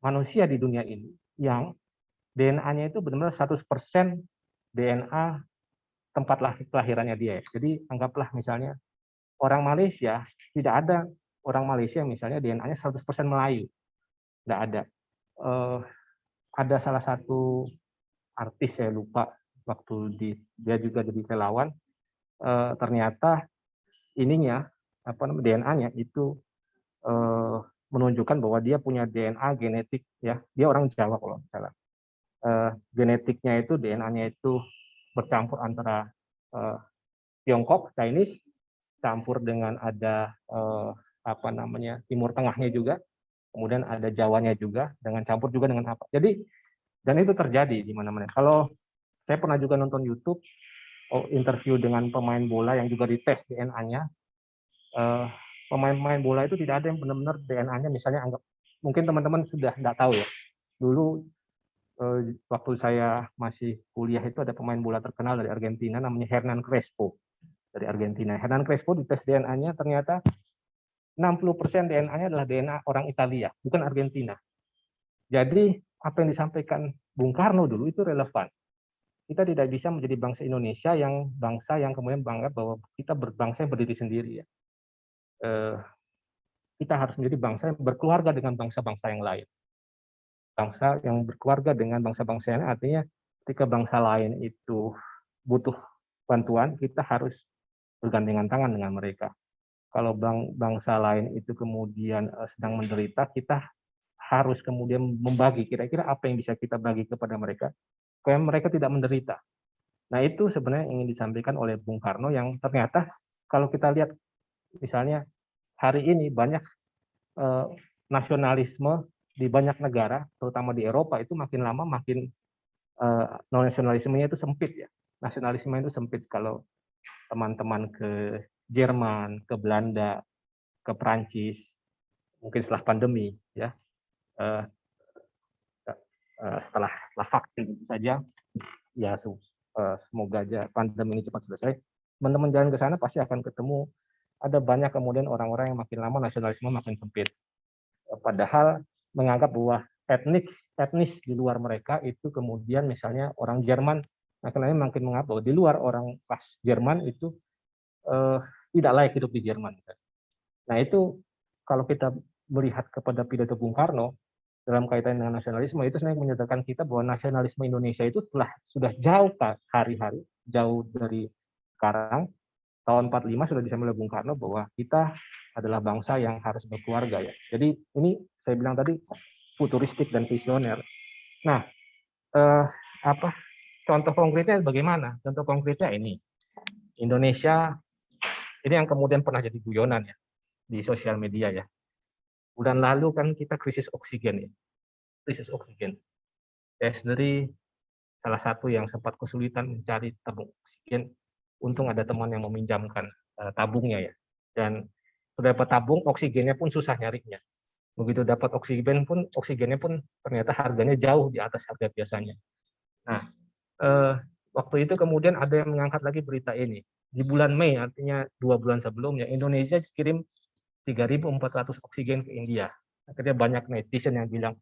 manusia di dunia ini yang DNA-nya itu benar-benar 100% DNA tempat kelahirannya dia. Jadi anggaplah misalnya orang Malaysia, tidak ada orang Malaysia misalnya DNA-nya 100% Melayu. Tidak ada. Ada salah satu artis, saya lupa, waktu dia juga jadi relawan, ternyata ininya DNA-nya itu menunjukkan bahwa dia punya DNA genetik ya, dia orang Jawa kalau nggak salah. Genetiknya itu DNA-nya itu bercampur antara Tiongkok, Chinese, campur dengan ada Timur Tengahnya juga, kemudian ada Jawanya juga, dengan campur juga dengan apa. Jadi, dan itu terjadi di mana-mana. Kalau saya pernah juga nonton YouTube interview dengan pemain bola yang juga dites DNA-nya. Pemain-pemain bola itu tidak ada yang benar-benar DNA-nya, misalnya mungkin teman-teman sudah nggak tahu ya. Dulu waktu saya masih kuliah itu ada pemain bola terkenal dari Argentina namanya Hernan Crespo dari Argentina. Hernan Crespo dites DNA-nya ternyata 60% DNA-nya adalah DNA orang Italia, bukan Argentina. Jadi apa yang disampaikan Bung Karno dulu itu relevan. Kita tidak bisa menjadi bangsa Indonesia yang kemudian menganggap bahwa kita berbangsa yang berdiri sendiri ya. Kita harus menjadi bangsa yang berkeluarga dengan bangsa-bangsa yang lain. Bangsa yang berkeluarga dengan bangsa-bangsa yang lain, artinya ketika bangsa lain itu butuh bantuan, kita harus bergandengan tangan dengan mereka. kalau bangsa lain itu kemudian sedang menderita, kita harus kemudian membagi kira-kira apa yang bisa kita bagi kepada mereka supaya mereka tidak menderita. Nah, itu sebenarnya ingin disampaikan oleh Bung Karno yang ternyata kalau kita lihat misalnya hari ini banyak nasionalisme di banyak negara, terutama di Eropa itu makin lama makin nasionalismenya itu sempit ya. Nasionalisme itu sempit kalau teman-teman ke Jerman, ke Belanda, ke Prancis, mungkin setelah pandemi ya, setelah vaksin saja, ya semoga aja pandemi ini cepat selesai. Teman-teman jalan ke sana pasti akan ketemu ada banyak kemudian orang-orang yang makin lama nasionalisme makin sempit. Padahal menganggap bahwa etnis di luar mereka itu kemudian misalnya orang Jerman, makin menganggap bahwa di luar orang ras Jerman itu tidak layak hidup di Jerman. Nah, itu kalau kita melihat kepada pidato Bung Karno dalam kaitan dengan nasionalisme, itu sebenarnya menyatakan kita bahwa nasionalisme Indonesia itu sudah jauh hari-hari, jauh dari sekarang. Tahun 45 sudah disampaikan oleh Bung Karno bahwa kita adalah bangsa yang harus berkeluarga ya. Jadi ini saya bilang tadi futuristik dan visioner. Nah, contoh konkretnya bagaimana? Contoh konkretnya ini. Indonesia ini yang kemudian pernah jadi guyonan ya di sosial media ya. Bulan lalu kan kita krisis oksigen ya. Krisis oksigen. Saya sendiri salah satu yang sempat kesulitan mencari tabung oksigen. Untung ada teman yang meminjamkan tabungnya ya. Dan sudah dapat tabung, oksigennya pun susah nyarinya. Begitu dapat oksigennya pun ternyata harganya jauh di atas harga biasanya. Nah, waktu itu kemudian ada yang mengangkat lagi berita ini. Di bulan Mei, artinya 2 bulan sebelumnya, Indonesia kirim 3.400 oksigen ke India. Akhirnya banyak netizen yang bilang,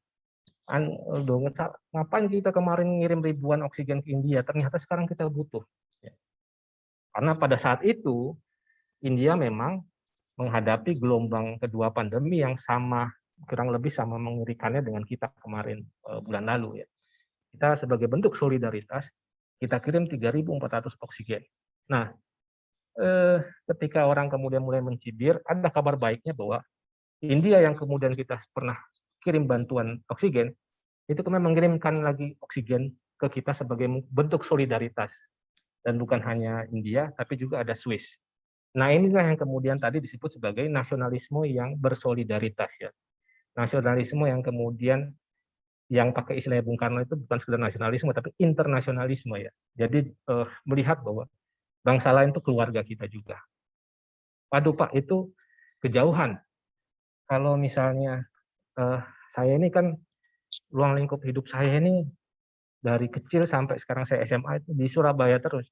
ngapain kita kemarin ngirim ribuan oksigen ke India, ternyata sekarang kita butuh. Karena pada saat itu, India memang menghadapi gelombang kedua pandemi yang kurang lebih sama mengerikannya dengan kita kemarin bulan lalu. Ya. Kita sebagai bentuk solidaritas, kita kirim 3.400 oksigen. Nah, ketika orang kemudian mulai mencibir, ada kabar baiknya bahwa India yang kemudian kita pernah kirim bantuan oksigen, itu kemudian mengirimkan lagi oksigen ke kita sebagai bentuk solidaritas. Dan bukan hanya India, tapi juga ada Swiss. Nah, inilah yang kemudian tadi disebut sebagai nasionalisme yang bersolidaritas. Ya. Nasionalisme yang kemudian, yang pakai istilah Bung Karno itu bukan sekedar nasionalisme, tapi internasionalisme. Ya. Jadi melihat bahwa bangsa lain itu keluarga kita juga. Waduh Pak, itu kejauhan. Kalau misalnya saya ini kan ruang lingkup hidup saya ini dari kecil sampai sekarang saya SMA itu di Surabaya terus.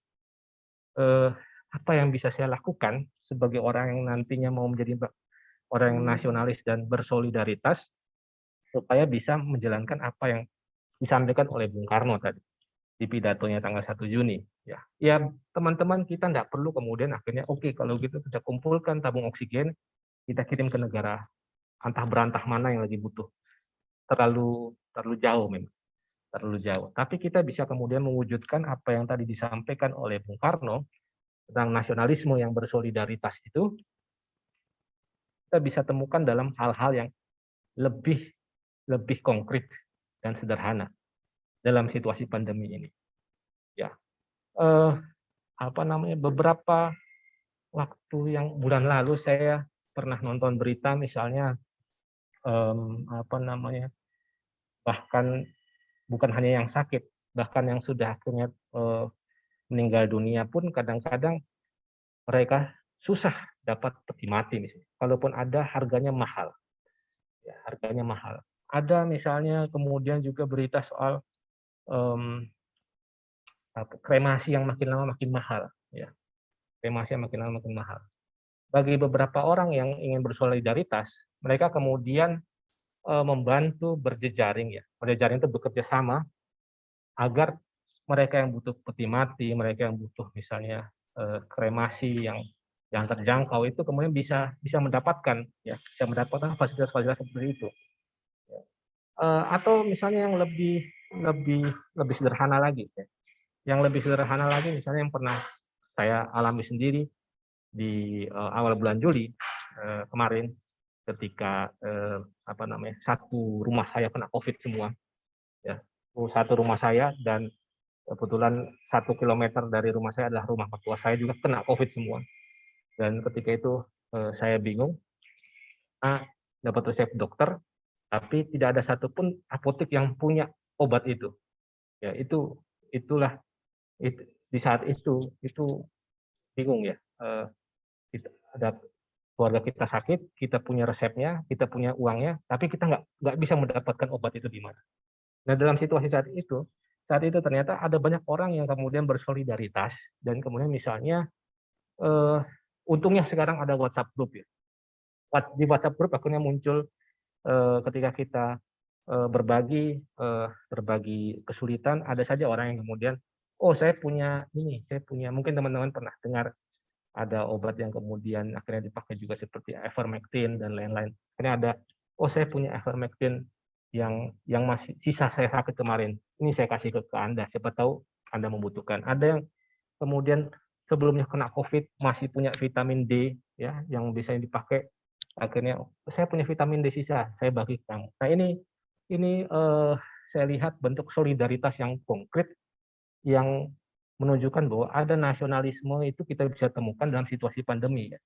Apa yang bisa saya lakukan sebagai orang yang nantinya mau menjadi orang yang nasionalis dan bersolidaritas supaya bisa menjalankan apa yang disampaikan oleh Bung Karno tadi di pidatonya tanggal 1 Juni. Ya teman-teman kita tidak perlu kemudian akhirnya oke, kalau gitu kita kumpulkan tabung oksigen, kita kirim ke negara antah berantah mana yang lagi butuh. Terlalu jauh memang. Terlalu jauh. Tapi kita bisa kemudian mewujudkan apa yang tadi disampaikan oleh Bung Karno tentang nasionalisme yang bersolidaritas itu, kita bisa temukan dalam hal-hal yang lebih konkret dan sederhana dalam situasi pandemi ini. Ya, beberapa waktu yang bulan lalu saya pernah nonton berita misalnya bahkan bukan hanya yang sakit, bahkan yang sudah akhirnya meninggal dunia pun kadang-kadang mereka susah dapat peti mati misalnya. Kalaupun ada, harganya mahal. Ya, harganya mahal. Ada misalnya kemudian juga berita soal kremasi yang makin lama makin mahal. Ya. Kremasi yang makin lama makin mahal. Bagi beberapa orang yang ingin bersolidaritas, mereka kemudian membantu berjejaring ya. Berjejaring itu bekerja sama agar mereka yang butuh peti mati, mereka yang butuh misalnya kremasi yang terjangkau itu kemudian bisa mendapatkan fasilitas-fasilitas seperti itu. Atau misalnya yang lebih sederhana lagi. Ya. Yang lebih sederhana lagi misalnya yang pernah saya alami sendiri di awal bulan Juli, kemarin ketika satu rumah saya kena COVID semua, ya, satu rumah saya, dan kebetulan 1 kilometer dari rumah saya adalah rumah mertua saya juga kena COVID semua. Dan ketika itu saya bingung, dapat resep dokter, tapi tidak ada satupun apotek yang punya obat itu. Ya, itulah di saat itu bingung ya. Ada keluarga kita sakit, kita punya resepnya, kita punya uangnya, tapi kita nggak bisa mendapatkan obat itu di mana. Nah, dalam situasi saat itu ternyata ada banyak orang yang kemudian bersolidaritas, dan kemudian misalnya untungnya sekarang ada WhatsApp group ya. Di WhatsApp group akhirnya muncul ketika kita berbagi kesulitan, ada saja orang yang kemudian, oh saya punya ini, mungkin teman-teman pernah dengar ada obat yang kemudian akhirnya dipakai juga seperti ivermectin dan lain-lain. Akhirnya ada, oh saya punya ivermectin yang masih sisa saya sakit kemarin, ini saya kasih ke Anda, siapa tahu Anda membutuhkan. Ada yang kemudian sebelumnya kena COVID masih punya vitamin D ya yang bisa dipakai, akhirnya saya punya vitamin D sisa, saya bagi ke kamu. Nah, ini saya lihat bentuk solidaritas yang konkret yang menunjukkan bahwa ada nasionalisme itu kita bisa temukan dalam situasi pandemi. Ya.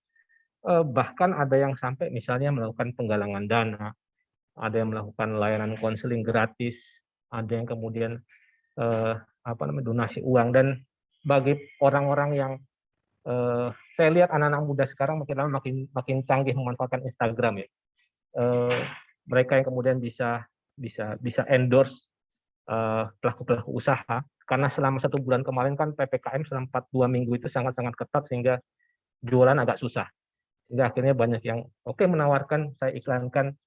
Bahkan ada yang sampai misalnya melakukan penggalangan dana, ada yang melakukan layanan konseling gratis, ada yang kemudian donasi uang. Dan bagi orang-orang yang saya lihat anak-anak muda sekarang makin canggih memanfaatkan Instagram ya. Mereka yang kemudian bisa endorse pelaku-pelaku usaha, karena selama 1 bulan kemarin kan PPKM selama 2 minggu itu sangat-sangat ketat sehingga jualan agak susah. Sehingga akhirnya banyak yang menawarkan, saya iklankan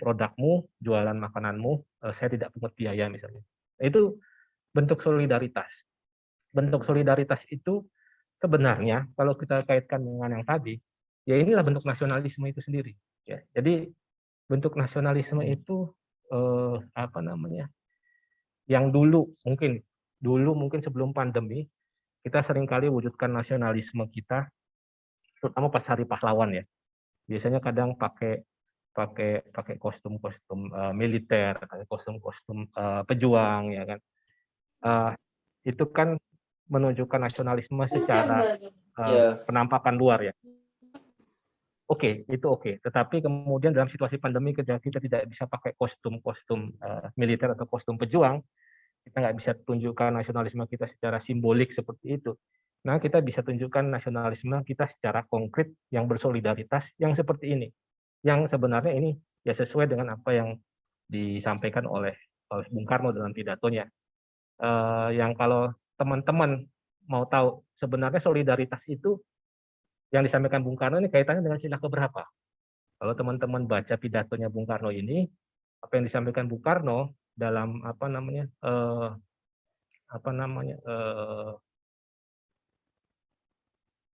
produkmu, jualan makananmu, saya tidak pungut biaya misalnya. Itu bentuk solidaritas. Bentuk solidaritas itu sebenarnya kalau kita kaitkan dengan yang tadi, ya inilah bentuk nasionalisme itu sendiri. Ya. Jadi bentuk nasionalisme itu yang dulu mungkin sebelum pandemi kita seringkali wujudkan nasionalisme kita, terutama pas Hari Pahlawan ya. Biasanya kadang pakai kostum-kostum militer, kostum-kostum pejuang ya kan. Itu kan menunjukkan nasionalisme secara penampakan luar ya. Oke, itu oke. Tetapi kemudian dalam situasi pandemi ketika kita tidak bisa pakai kostum-kostum militer atau kostum pejuang, kita nggak bisa tunjukkan nasionalisme kita secara simbolik seperti itu. Nah, kita bisa tunjukkan nasionalisme kita secara konkret yang bersolidaritas, yang seperti ini. Yang sebenarnya ini ya sesuai dengan apa yang disampaikan oleh Bung Karno dalam pidatonya. Yang kalau teman-teman mau tahu sebenarnya solidaritas itu yang disampaikan Bung Karno ini kaitannya dengan sila keberapa. Kalau teman-teman baca pidatonya Bung Karno ini, apa yang disampaikan Bung Karno dalam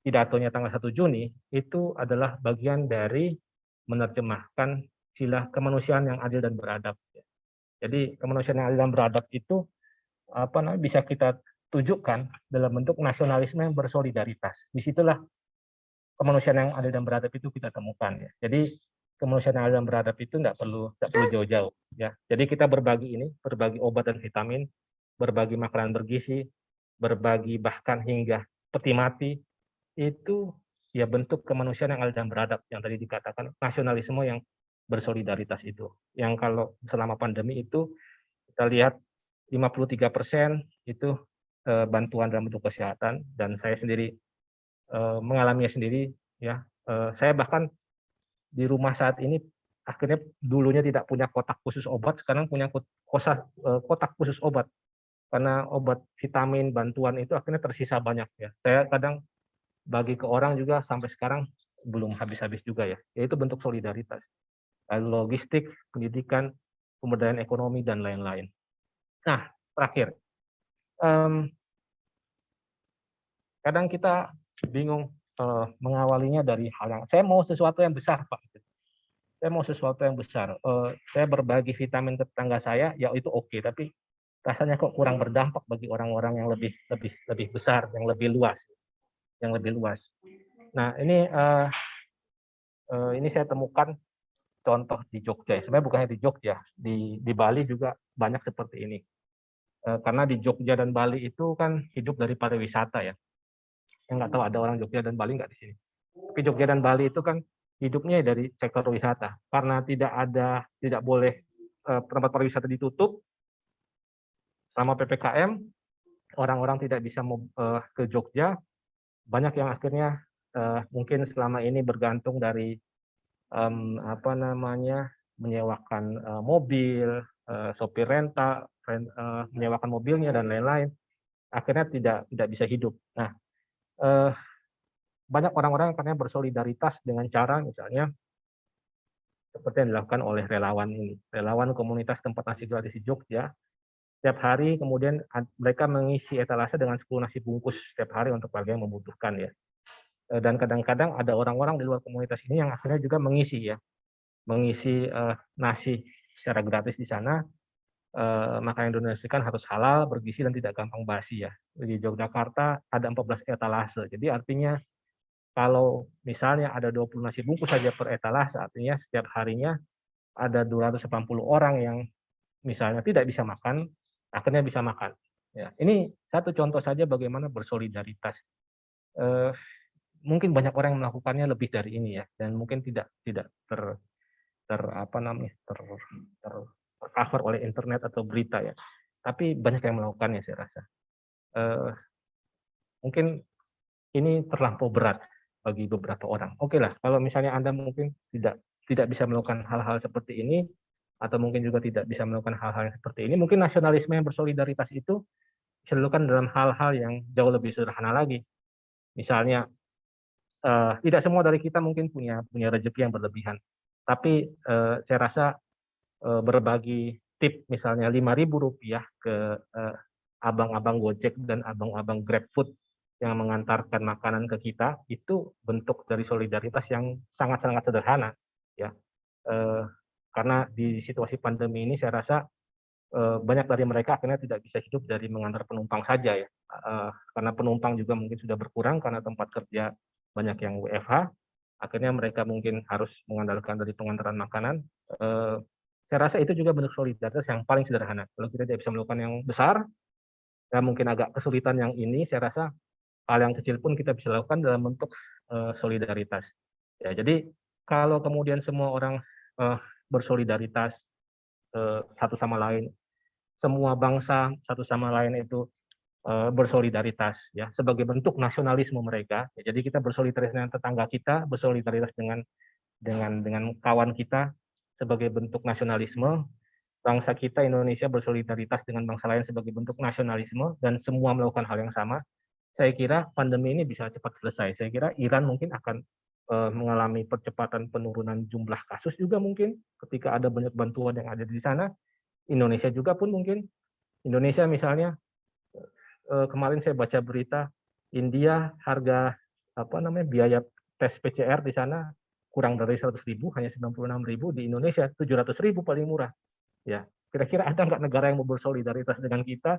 pidatonya tanggal 1 Juni itu adalah bagian dari menerjemahkan sila kemanusiaan yang adil dan beradab. Jadi kemanusiaan yang adil dan beradab itu bisa kita tunjukkan dalam bentuk nasionalisme yang bersolidaritas. Disitulah kemanusiaan yang adil dan beradab itu kita temukan ya. Jadi kemanusiaan yang adil dan beradab itu nggak perlu jauh-jauh ya. Jadi kita berbagi obat dan vitamin, berbagi makanan bergizi, berbagi bahkan hingga peti mati, itu ya bentuk kemanusiaan yang adil dan beradab yang tadi dikatakan nasionalisme yang bersolidaritas itu. Yang kalau selama pandemi itu kita lihat 53% itu bantuan dalam bentuk kesehatan, dan saya sendiri mengalaminya sendiri ya. Saya bahkan di rumah saat ini akhirnya dulunya tidak punya kotak khusus obat, sekarang punya kotak khusus obat karena obat vitamin bantuan itu akhirnya tersisa banyak ya. Saya kadang bagi ke orang juga sampai sekarang belum habis-habis juga ya. Yaitu bentuk solidaritas. Lalu logistik, pendidikan, pemberdayaan ekonomi dan lain-lain. Nah, terakhir. Kadang kita bingung mengawalinya dari hal yang saya mau sesuatu yang besar, Pak. Saya mau sesuatu yang besar. Saya berbagi vitamin ke tetangga saya, ya itu oke, tapi rasanya kok kurang berdampak bagi orang-orang yang lebih besar, yang lebih luas. Nah, ini ini saya temukan contoh di Jogja. Sebenarnya bukan hanya di Jogja, di Bali juga banyak seperti ini. Karena di Jogja dan Bali itu kan hidup dari pariwisata ya. Yang nggak tahu ada orang Jogja dan Bali nggak di sini. Tapi Jogja dan Bali itu kan hidupnya dari sektor wisata. Karena tidak boleh tempat pariwisata ditutup selama PPKM, orang-orang tidak bisa ke Jogja. Banyak yang akhirnya mungkin selama ini bergantung dari menyewakan mobil, sopir rental, menyewakan mobilnya dan lain-lain, akhirnya tidak bisa hidup. Nah, banyak orang-orang yang akhirnya bersolidaritas dengan cara misalnya seperti yang dilakukan oleh relawan ini, relawan komunitas tempat nasi gratis di Jogja. Setiap hari kemudian mereka mengisi etalase dengan 10 nasi bungkus setiap hari untuk warga yang membutuhkan ya. Dan kadang-kadang ada orang-orang di luar komunitas ini yang akhirnya juga mengisi nasi secara gratis di sana. Makanan Indonesia kan harus halal, bergizi dan tidak gampang basi ya. Di Yogyakarta ada 14 etalase. Jadi artinya kalau misalnya ada 20 nasi bungkus saja per etalase, artinya setiap harinya ada 280 orang yang misalnya tidak bisa makan, akhirnya bisa makan. Ya, ini satu contoh saja bagaimana bersolidaritas. Mungkin banyak orang yang melakukannya lebih dari ini ya, dan mungkin tidak tercover oleh internet atau berita ya. Tapi banyak yang melakukannya saya rasa. Mungkin ini terlampau berat bagi beberapa orang. Oke lah, kalau misalnya Anda mungkin tidak bisa melakukan hal-hal seperti ini, atau mungkin juga tidak bisa melakukan hal-hal yang seperti ini, mungkin nasionalisme yang bersolidaritas itu bisa dilakukan dalam hal-hal yang jauh lebih sederhana lagi. Misalnya, tidak semua dari kita mungkin punya rezeki yang berlebihan. Tapi saya rasa berbagi tip misalnya Rp5.000 ke abang-abang Gojek dan abang-abang GrabFood yang mengantarkan makanan ke kita, itu bentuk dari solidaritas yang sangat-sangat sederhana. Ya. Karena di situasi pandemi ini saya rasa banyak dari mereka akhirnya tidak bisa hidup dari mengantar penumpang saja ya. Karena penumpang juga mungkin sudah berkurang karena tempat kerja banyak yang WFH, akhirnya mereka mungkin harus mengandalkan dari pengantaran makanan. Saya rasa itu juga bentuk solidaritas yang paling sederhana. Kalau kita tidak bisa melakukan yang besar, ya mungkin agak kesulitan yang ini, saya rasa hal yang kecil pun kita bisa lakukan dalam bentuk solidaritas. Ya, jadi kalau kemudian semua orang bersolidaritas satu sama lain, semua bangsa satu sama lain itu bersolidaritas ya sebagai bentuk nasionalisme mereka. Ya, jadi kita bersolidaritas dengan tetangga kita, bersolidaritas dengan kawan kita sebagai bentuk nasionalisme. Bangsa kita Indonesia bersolidaritas dengan bangsa lain sebagai bentuk nasionalisme, dan semua melakukan hal yang sama. Saya kira pandemi ini bisa cepat selesai. Saya kira Iran mungkin akan mengalami percepatan penurunan jumlah kasus juga mungkin ketika ada banyak bantuan yang ada di sana. Indonesia juga pun mungkin. Indonesia misalnya kemarin saya baca berita India harga biaya tes PCR di sana kurang dari 100.000, hanya 96.000. Di Indonesia 700.000 paling murah. Ya, kira-kira ada nggak negara yang mau bersolidaritas dengan kita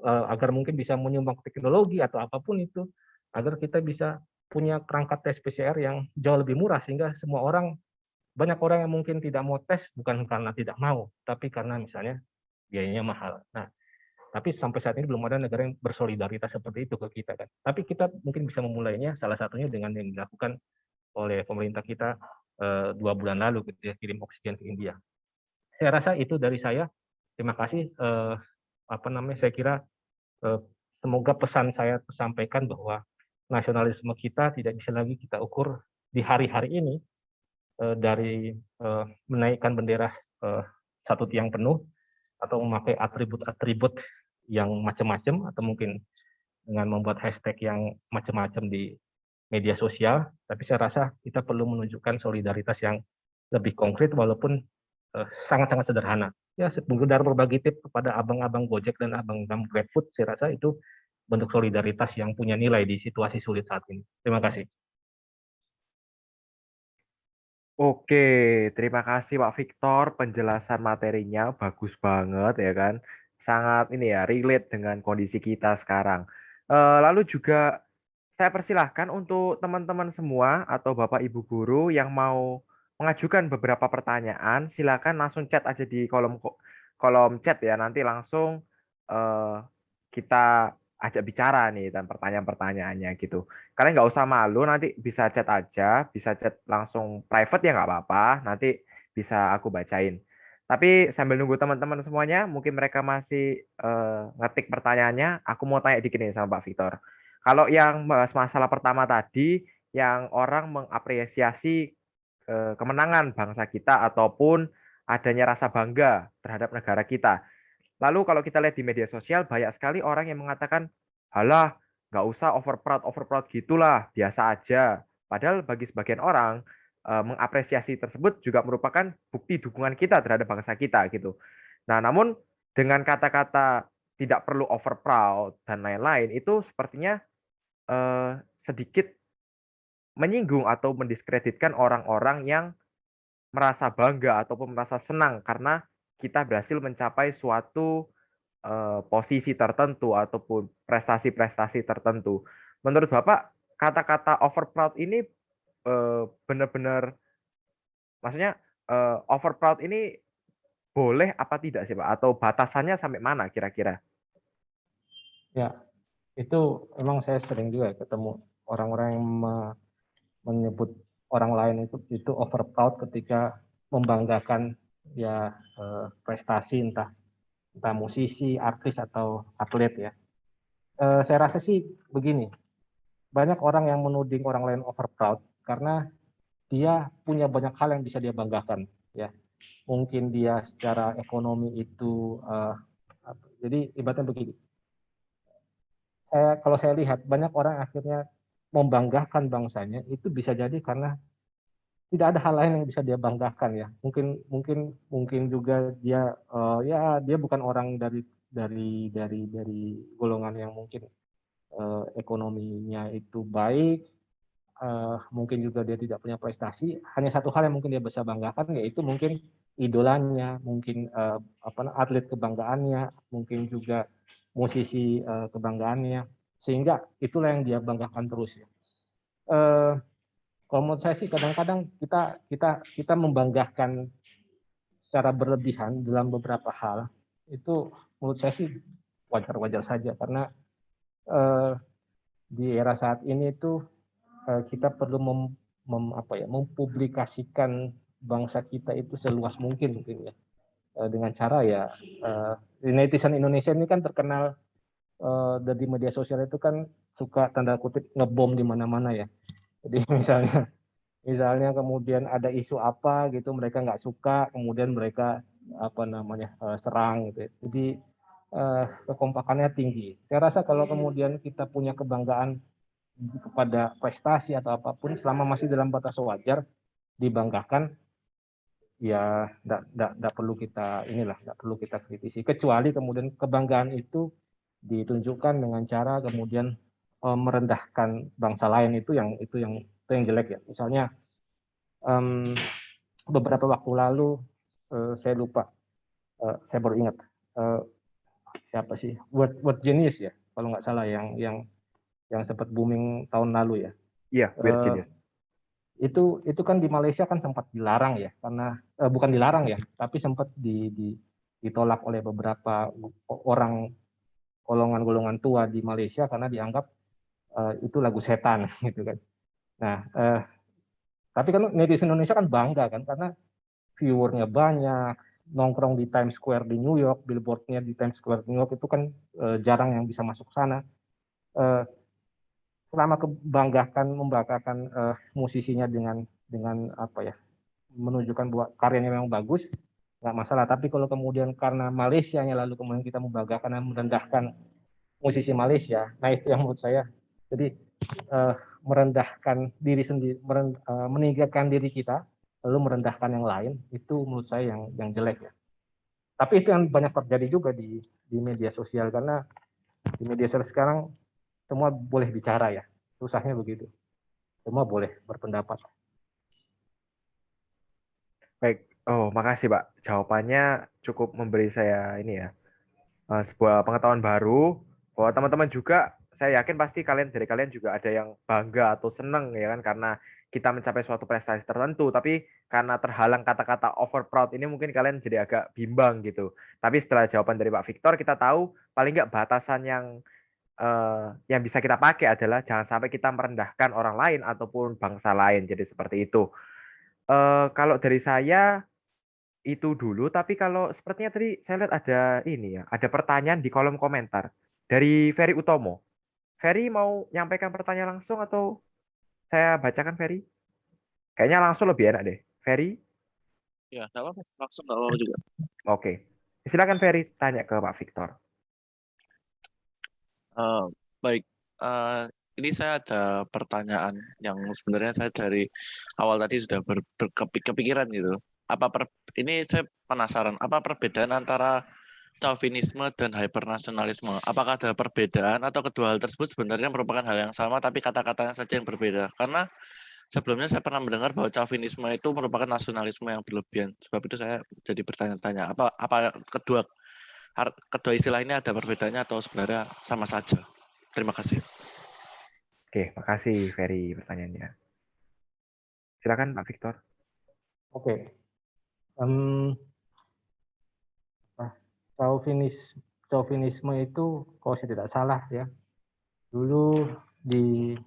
agar mungkin bisa menyumbang teknologi atau apapun itu, agar kita bisa punya perangkat tes PCR yang jauh lebih murah, sehingga semua orang, banyak orang yang mungkin tidak mau tes bukan karena tidak mau, tapi karena misalnya biayanya mahal. Nah, tapi sampai saat ini belum ada negara yang bersolidaritas seperti itu ke kita kan. Tapi kita mungkin bisa memulainya, salah satunya dengan yang dilakukan oleh pemerintah kita 2 bulan lalu, gitu ya, kirim oksigen ke India. Saya rasa itu dari saya. Terima kasih. Saya kira semoga pesan saya tersampaikan bahwa nasionalisme kita tidak bisa lagi kita ukur di hari-hari ini dari menaikkan bendera satu tiang penuh atau memakai atribut-atribut yang macam-macam, atau mungkin dengan membuat hashtag yang macam-macam di media sosial. Tapi saya rasa kita perlu menunjukkan solidaritas yang lebih konkret walaupun sangat-sangat sederhana. Ya, sekedar berbagi tip kepada abang-abang Gojek dan abang-abang GrabFood, saya rasa itu bentuk solidaritas yang punya nilai di situasi sulit saat ini. Terima kasih. Oke, terima kasih Pak Victor, penjelasan materinya bagus banget ya kan. Sangat ini ya, relate dengan kondisi kita sekarang. Lalu juga saya persilahkan untuk teman-teman semua atau Bapak Ibu guru yang mau mengajukan beberapa pertanyaan, silakan langsung chat aja di kolom chat ya. Nanti langsung eh, kita ajak bicara nih dan pertanyaan-pertanyaannya gitu. Kalian nggak usah malu, nanti bisa chat aja, bisa chat langsung private ya nggak apa-apa. Nanti bisa aku bacain. Tapi sambil nunggu teman-teman semuanya, mungkin mereka masih ngetik pertanyaannya, aku mau tanya dikit nih sama Pak Victor. Kalau yang bahas masalah pertama tadi, yang orang mengapresiasi kemenangan bangsa kita ataupun adanya rasa bangga terhadap negara kita. Lalu kalau kita lihat di media sosial, banyak sekali orang yang mengatakan, halah, nggak usah over proud gitulah, biasa aja. Padahal bagi sebagian orang, mengapresiasi tersebut juga merupakan bukti dukungan kita terhadap bangsa kita gitu. Nah, namun dengan kata-kata tidak perlu over proud dan lain-lain, itu sepertinya sedikit menyinggung atau mendiskreditkan orang-orang yang merasa bangga ataupun merasa senang karena kita berhasil mencapai suatu posisi tertentu ataupun prestasi-prestasi tertentu. Menurut Bapak, kata-kata over proud ini benar-benar, maksudnya over proud ini boleh apa tidak sih Pak? Atau batasannya sampai mana kira-kira? Ya, itu emang saya sering juga ketemu orang-orang yang menyebut orang lain itu over proud ketika membanggakan ya prestasi entah musisi, artis atau atlet ya. Saya rasa sih begini, banyak orang yang menuding orang lain over proud karena dia punya banyak hal yang bisa dia banggakan ya. Mungkin dia secara ekonomi itu jadi ibaratnya begini. Kalau saya lihat banyak orang akhirnya membanggakan bangsanya itu bisa jadi karena tidak ada hal lain yang bisa dia banggakan ya. Mungkin juga dia ya dia bukan orang dari golongan yang mungkin ekonominya itu baik. Mungkin juga dia tidak punya prestasi. Hanya satu hal yang mungkin dia bisa banggakan yaitu mungkin idolanya, mungkin atlet kebanggaannya, mungkin juga musisi kebanggaannya. Sehingga itulah yang dia banggakan terus ya. Kalau menurut saya sih kadang-kadang kita membanggakan secara berlebihan dalam beberapa hal itu menurut saya sih wajar-wajar saja karena di era saat ini tuh kita perlu mempublikasikan bangsa kita itu seluas mungkin ya dengan cara ya netizen Indonesia ini kan terkenal dari media sosial itu kan suka tanda kutip ngebom di mana-mana ya. Jadi misalnya kemudian ada isu apa gitu mereka nggak suka, kemudian mereka serang gitu. Jadi kekompakannya tinggi. Saya rasa kalau kemudian kita punya kebanggaan kepada prestasi atau apapun selama masih dalam batas wajar dibanggakan, ya tidak perlu kita kritisi. Kecuali kemudian kebanggaan itu ditunjukkan dengan cara kemudian merendahkan bangsa lain itu yang jelek ya. Misalnya beberapa waktu lalu saya lupa, saya baru ingat siapa sih Word Genius ya kalau nggak salah yang sempat booming tahun lalu ya. Iya, Word Genius. Itu kan di Malaysia kan sempat dilarang ya karena bukan dilarang ya tapi sempat ditolak oleh beberapa orang golongan-golongan tua di Malaysia karena dianggap itu lagu setan gitu kan. Nah, tapi kan netizen Indonesia kan bangga kan karena viewernya banyak, nongkrong di Times Square di New York, billboardnya di Times Square di New York itu kan jarang yang bisa masuk sana. Selama membanggakan musisinya dengan menunjukkan bahwa karyanya memang bagus, nggak masalah. Tapi kalau kemudian karena Malaysianya lalu kemudian kita membanggakan dan merendahkan musisi Malaysia, nah itu yang menurut saya jadi merendahkan diri sendiri, meninggikan diri kita lalu merendahkan yang lain itu menurut saya yang jelek ya. Tapi itu yang banyak terjadi juga di media sosial karena di media sosial sekarang semua boleh bicara ya, susahnya begitu. Semua boleh berpendapat. Baik, makasih Pak. Jawabannya cukup memberi saya ini ya, sebuah pengetahuan baru bahwa teman-teman juga saya yakin pasti dari kalian juga ada yang bangga atau seneng ya kan karena kita mencapai suatu prestasi tertentu, tapi karena terhalang kata-kata over proud ini mungkin kalian jadi agak bimbang gitu. Tapi setelah jawaban dari Pak Victor, kita tahu paling nggak batasan yang bisa kita pakai adalah jangan sampai kita merendahkan orang lain ataupun bangsa lain. Jadi seperti itu. Kalau dari saya itu dulu, tapi kalau sepertinya tadi saya lihat ada ini ya, ada pertanyaan di kolom komentar dari Ferry Utomo. Ferry mau nyampaikan pertanyaan langsung atau saya bacakan Ferry? Kayaknya langsung lebih enak deh. Ferry? Ya, nggak apa-apa. Langsung nggak apa-apa juga. Oke. Silakan Ferry tanya ke Pak Victor. Baik, ini saya ada pertanyaan yang sebenarnya saya dari awal tadi sudah kepikiran gitu. Ini saya penasaran, apa perbedaan antara chauvinisme dan hypernasionalisme? Apakah ada perbedaan atau kedua hal tersebut sebenarnya merupakan hal yang sama tapi kata-katanya saja yang berbeda? Karena sebelumnya saya pernah mendengar bahwa chauvinisme itu merupakan nasionalisme yang berlebihan. Sebab itu saya jadi bertanya-tanya, apa kedua istilah ini ada perbedaannya atau sebenarnya sama saja? Terima kasih. Oke, makasih Ferry pertanyaannya. Silakan Pak Victor. Oke. Chauvinisme itu kalau saya tidak salah ya, dulu di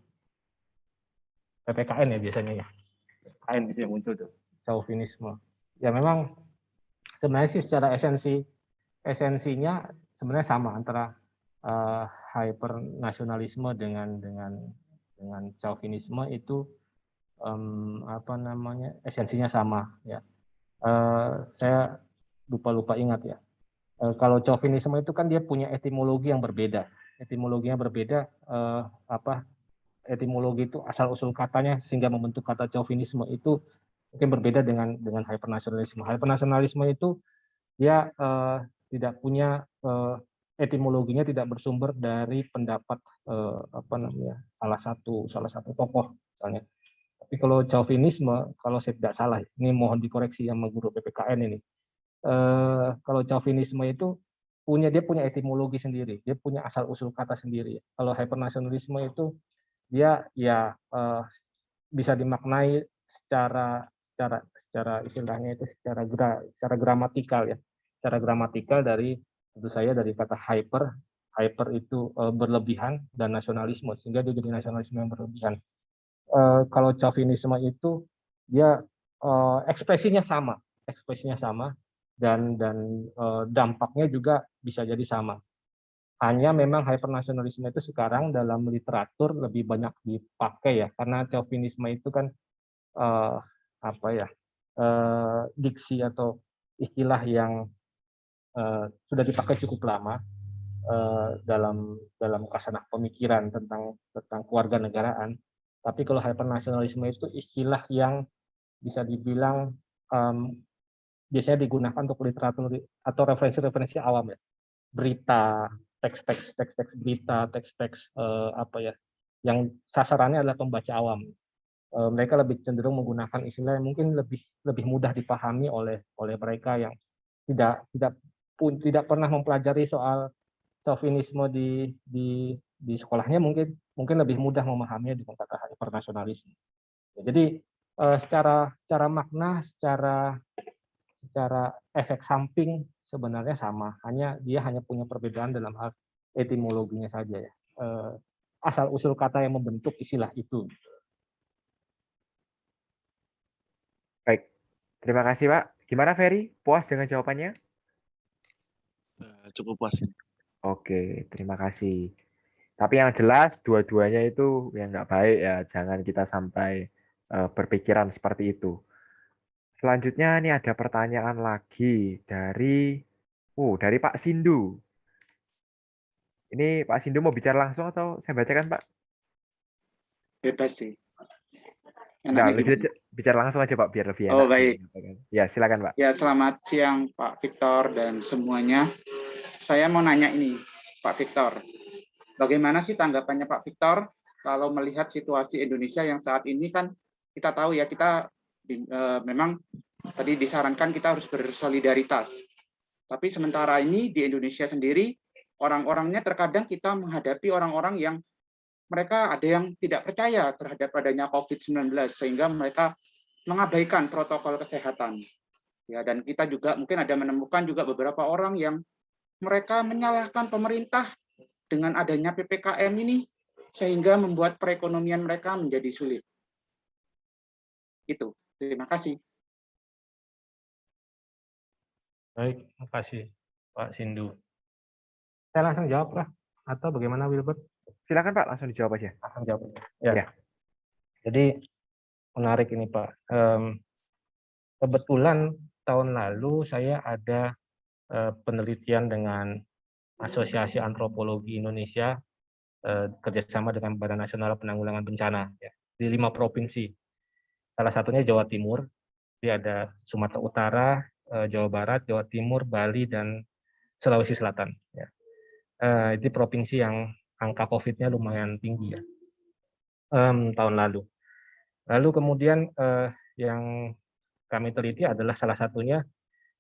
PPKN ya biasanya ya. PPKN biasanya muncul tuh, chauvinisme. Ya memang sebenarnya sih secara esensinya sebenarnya sama antara hypernasionalisme dengan chauvinisme itu esensinya sama ya. Saya lupa ingat ya. Kalau chauvinisme itu kan dia punya etimologi yang berbeda. Etimologinya berbeda, etimologi itu asal-usul katanya sehingga membentuk kata chauvinisme itu mungkin berbeda dengan hypernasionalisme. Hypernasionalisme itu dia tidak punya etimologinya, tidak bersumber dari pendapat salah satu tokoh misalnya. Tapi kalau chauvinisme, kalau saya tidak salah, ini mohon dikoreksi sama guru PPKN ini. Kalau chauvinisme itu dia punya etimologi sendiri, dia punya asal usul kata sendiri. Kalau hypernasionalisme itu dia ya bisa dimaknai secara istilahnya itu secara gramatikal ya, secara gramatikal dari tentu saya dari kata hyper itu berlebihan dan nasionalisme sehingga dia jadi nasionalisme yang berlebihan. Kalau chauvinisme itu dia ekspresinya sama dan dampaknya juga bisa jadi sama. Hanya memang hypernasionalisme itu sekarang dalam literatur lebih banyak dipakai ya, karena chauvinisme itu kan diksi atau istilah yang sudah dipakai cukup lama dalam kasanah pemikiran tentang kewarganegaraan. Tapi kalau hypernasionalisme itu istilah yang bisa dibilang biasanya digunakan untuk literatur atau referensi awam ya, berita, teks-teks berita, teks-teks yang sasarannya adalah pembaca awam. Mereka lebih cenderung menggunakan istilah yang mungkin lebih mudah dipahami oleh mereka yang tidak pernah mempelajari soal chauvinisme di sekolahnya, mungkin lebih mudah memahaminya dengan kata hypernasionalisme. Jadi secara makna, secara efek samping sebenarnya sama, dia hanya punya perbedaan dalam hal etimologinya saja ya. Asal usul kata yang membentuk istilah itu. Baik, terima kasih Pak. Gimana Ferry? Puas dengan jawabannya? Cukup puas ini. Oke, terima kasih. Tapi yang jelas dua-duanya itu yang nggak baik ya, jangan kita sampai berpikiran seperti itu. Selanjutnya ini ada pertanyaan lagi dari Pak Sindu. Ini Pak Sindu mau bicara langsung atau saya bacakan Pak? Bebas sih. Nah, bicara langsung aja Pak biar lebih enak. Oh baik. Ya silakan Pak. Ya selamat siang Pak Victor dan semuanya. Saya mau nanya ini Pak Victor. Bagaimana sih tanggapannya Pak Victor kalau melihat situasi Indonesia yang saat ini kan kita tahu ya kita memang tadi disarankan kita harus bersolidaritas. Tapi sementara ini di Indonesia sendiri orang-orangnya terkadang kita menghadapi orang-orang yang mereka ada yang tidak percaya terhadap adanya COVID-19 sehingga mereka mengabaikan protokol kesehatan. Ya, dan kita juga mungkin ada menemukan juga beberapa orang yang mereka menyalahkan pemerintah dengan adanya PPKM ini sehingga membuat perekonomian mereka menjadi sulit. Itu. Terima kasih. Baik, terima kasih Pak Sindu. Saya langsung jawab lah, atau bagaimana Wilbert? Silakan Pak, langsung dijawab aja. Langsung jawab. Ya. Ya. Jadi menarik ini Pak. Kebetulan tahun lalu saya ada penelitian dengan Asosiasi Antropologi Indonesia kerjasama dengan Badan Nasional Penanggulangan Bencana ya, di 5 provinsi. Salah satunya Jawa Timur, jadi ada Sumatera Utara, Jawa Barat, Jawa Timur, Bali, dan Sulawesi Selatan. Ya. Itu provinsi yang angka COVID-nya lumayan tinggi ya tahun lalu. Lalu kemudian yang kami teliti adalah salah satunya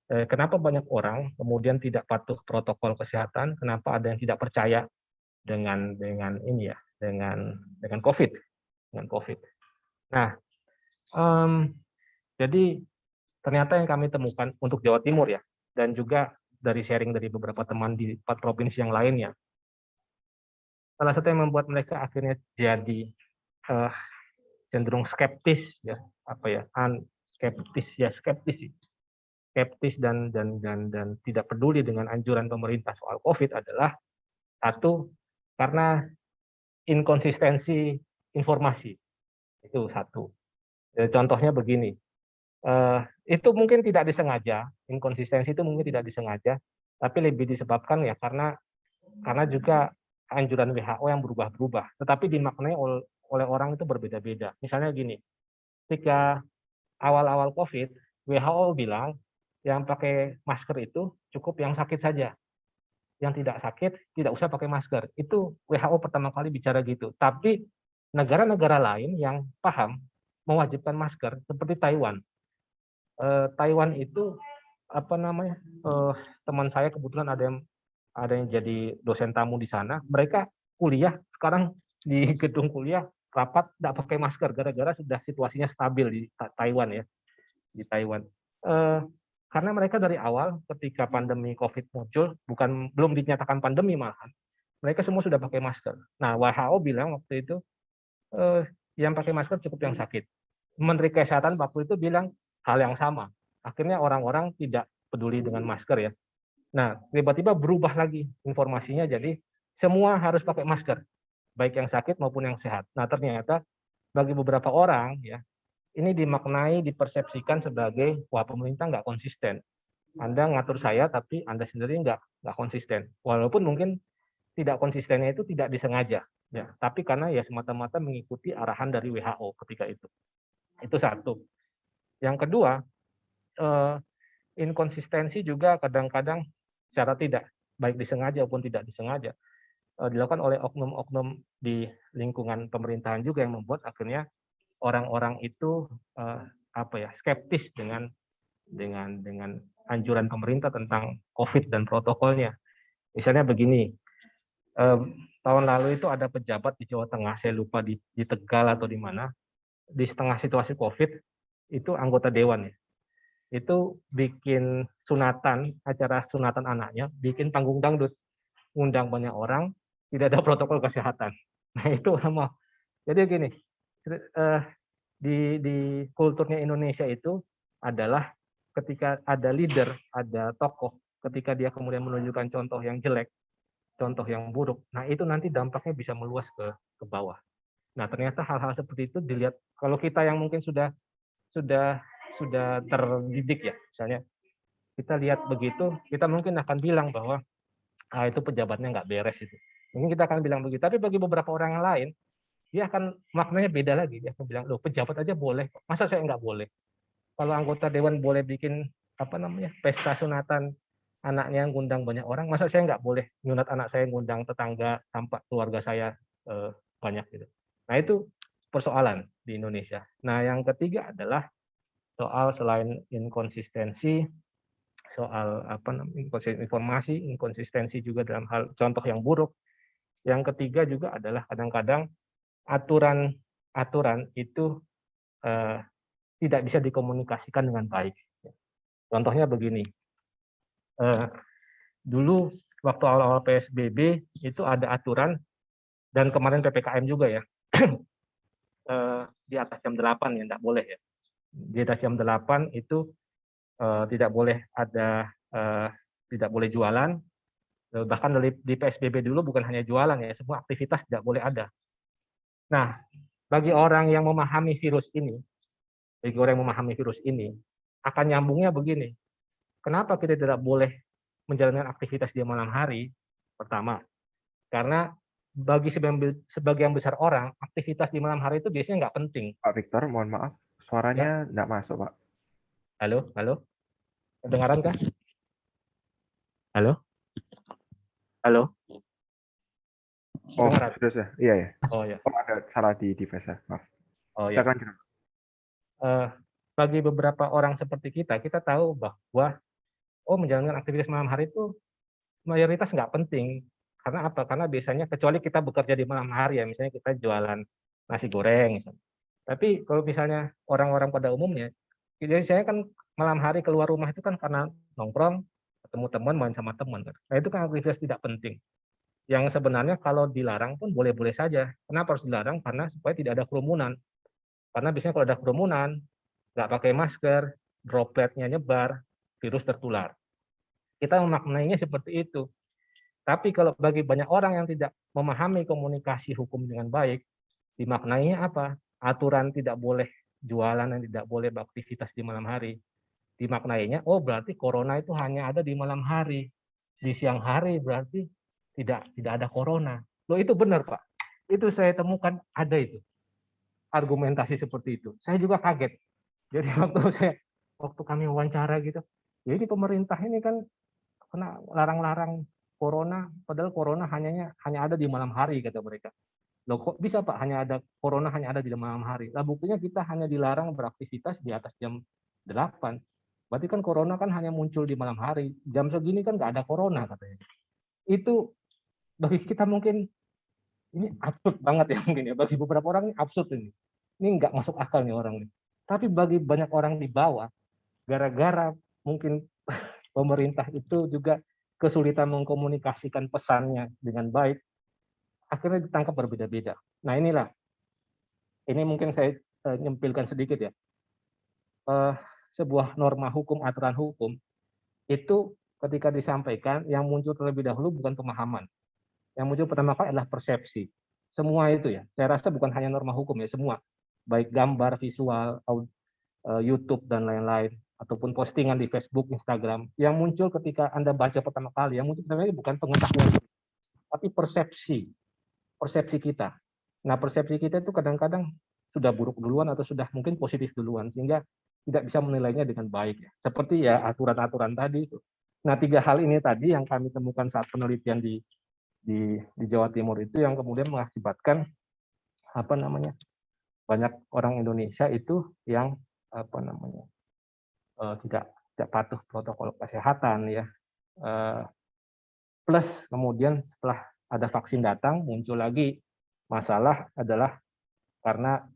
kenapa banyak orang kemudian tidak patuh protokol kesehatan, kenapa ada yang tidak percaya dengan ini ya, dengan COVID, dengan COVID. Nah, jadi ternyata yang kami temukan untuk Jawa Timur ya, dan juga dari sharing dari beberapa teman di 4 provinsi yang lainnya, salah satu yang membuat mereka akhirnya jadi cenderung skeptis ya, skeptis dan tidak peduli dengan anjuran pemerintah soal COVID adalah satu, karena inkonsistensi informasi. Itu satu. Contohnya begini, itu mungkin tidak disengaja, inkonsistensi itu mungkin tidak disengaja, tapi lebih disebabkan ya karena juga anjuran WHO yang berubah-ubah, tetapi dimaknai oleh orang itu berbeda-beda. Misalnya gini, ketika awal-awal COVID, WHO bilang yang pakai masker itu cukup yang sakit saja. Yang tidak sakit tidak usah pakai masker. Itu WHO pertama kali bicara gitu. Tapi negara-negara lain yang paham mewajibkan masker seperti Taiwan. Taiwan itu teman saya kebetulan ada yang jadi dosen tamu di sana. Mereka kuliah sekarang di gedung kuliah rapat tidak pakai masker gara-gara sudah situasinya stabil di Taiwan ya, di Taiwan. Karena mereka dari awal ketika pandemi COVID muncul, belum dinyatakan pandemi malahan, mereka semua sudah pakai masker. Nah, WHO bilang waktu itu yang pakai masker cukup yang sakit. Menteri Kesehatan waktu itu bilang hal yang sama. Akhirnya orang-orang tidak peduli dengan masker ya. Nah, tiba-tiba berubah lagi informasinya, jadi semua harus pakai masker, baik yang sakit maupun yang sehat. Nah, ternyata bagi beberapa orang ya, ini dimaknai, dipersepsikan sebagai wah pemerintah nggak konsisten. Anda ngatur saya, tapi Anda sendiri nggak konsisten. Walaupun mungkin tidak konsistennya itu tidak disengaja, ya, tapi karena ya semata-mata mengikuti arahan dari WHO ketika itu. Itu satu. Yang kedua, inkonsistensi juga kadang-kadang secara tidak, baik disengaja maupun tidak disengaja, dilakukan oleh oknum-oknum di lingkungan pemerintahan juga yang membuat akhirnya orang-orang itu skeptis dengan anjuran pemerintah tentang COVID dan protokolnya. Misalnya begini, tahun lalu itu ada pejabat di Jawa Tengah, saya lupa di Tegal atau di mana, di setengah situasi COVID itu anggota dewan ya, itu bikin acara sunatan anaknya, bikin panggung dangdut, undang banyak orang, tidak ada protokol kesehatan. Nah itu sama. Jadi gini, di kulturnya Indonesia itu adalah ketika ada leader, ada tokoh, ketika dia kemudian menunjukkan contoh yang jelek, contoh yang buruk, nah itu nanti dampaknya bisa meluas ke bawah. Nah ternyata hal-hal seperti itu dilihat, kalau kita yang mungkin sudah terdidik ya, misalnya kita lihat begitu, kita mungkin akan bilang bahwa itu pejabatnya nggak beres itu. Mungkin kita akan bilang begitu, tapi bagi beberapa orang yang lain, dia akan maknanya beda lagi. Dia akan bilang, loh pejabat aja boleh, masa saya nggak boleh? Kalau anggota dewan boleh bikin pesta sunatan anaknya ngundang banyak orang, masa saya nggak boleh nyunat anak saya ngundang tetangga sampai keluarga saya banyak gitu. Nah itu persoalan di Indonesia. Nah yang ketiga adalah soal selain inkonsistensi, soal inkonsistensi juga dalam hal contoh yang buruk. Yang ketiga juga adalah kadang-kadang aturan itu tidak bisa dikomunikasikan dengan baik. Contohnya begini, dulu waktu awal-awal PSBB itu ada aturan, dan kemarin PPKM juga ya, di atas jam 8 ya, tidak boleh ya. Di atas jam 8 itu tidak boleh tidak boleh jualan. Bahkan di PSBB dulu bukan hanya jualan ya, semua aktivitas tidak boleh ada. Nah, bagi orang yang memahami virus ini, akan nyambungnya begini. Kenapa kita tidak boleh menjalankan aktivitas di malam hari? Pertama, karena bagi sebagian besar orang, aktivitas di malam hari itu biasanya nggak penting. Pak Victor, mohon maaf, suaranya nggak masuk, Pak. Halo? Kedengaran kah? Halo? Oh, Kedengaran? terus ya? Iya ya. Oh ya. Oh, ada salah di device ya, maaf. Oh ya. Bagi beberapa orang seperti kita tahu bahwa menjalankan aktivitas malam hari itu mayoritas nggak penting. Karena apa? Karena biasanya kecuali kita bekerja di malam hari ya, misalnya kita jualan nasi goreng. Misalnya. Tapi kalau misalnya orang-orang pada umumnya, jadi saya kan malam hari keluar rumah itu kan karena nongkrong, ketemu teman, main sama teman. Nah itu kan aktivitas tidak penting. Yang sebenarnya kalau dilarang pun boleh-boleh saja. Kenapa harus dilarang? Karena supaya tidak ada kerumunan. Karena biasanya kalau ada kerumunan, nggak pakai masker, dropletnya nyebar, virus tertular. Kita memaknainya seperti itu. Tapi kalau bagi banyak orang yang tidak memahami komunikasi hukum dengan baik, dimaknainya apa? Aturan tidak boleh jualan dan tidak boleh beraktivitas di malam hari. Dimaknainya, berarti corona itu hanya ada di malam hari. Di siang hari berarti tidak ada corona. Loh itu benar, Pak. Itu saya temukan ada itu. Argumentasi seperti itu. Saya juga kaget. Jadi waktu kami wawancara gitu, ya ini pemerintah ini kan kena larang-larang corona, padahal corona hanya ada di malam hari kata mereka. Loh kok bisa Pak corona hanya ada di malam hari? Lah buktinya kita hanya dilarang beraktivitas di atas jam 8. Berarti kan corona kan hanya muncul di malam hari. Jam segini kan nggak ada corona katanya. Itu bagi kita mungkin ini absurd banget ya mungkin ya. Bagi beberapa orang ini absurd ini. Ini nggak masuk akal nih orang ini. Tapi bagi banyak orang di bawah, gara-gara mungkin pemerintah itu juga kesulitan mengkomunikasikan pesannya dengan baik, akhirnya ditangkap berbeda-beda. Nah ini mungkin saya nyempilkan sedikit ya. Sebuah norma hukum, aturan hukum, itu ketika disampaikan, yang muncul terlebih dahulu bukan pemahaman. Yang muncul pertama kali adalah persepsi. Semua itu ya, saya rasa bukan hanya norma hukum ya, semua. Baik gambar, visual, YouTube, dan lain-lain. Ataupun postingan di Facebook, Instagram, yang muncul ketika Anda baca pertama kali, yang muncul pertama kali bukan pengetahuan, tapi persepsi kita. Nah, persepsi kita itu kadang-kadang sudah buruk duluan atau sudah mungkin positif duluan, sehingga tidak bisa menilainya dengan baik. Seperti ya aturan-aturan tadi itu. Nah, 3 hal ini tadi yang kami temukan saat penelitian di Jawa Timur itu yang kemudian mengakibatkan banyak orang Indonesia itu yang tidak patuh protokol kesehatan ya. Plus kemudian setelah ada vaksin datang muncul lagi masalah adalah karena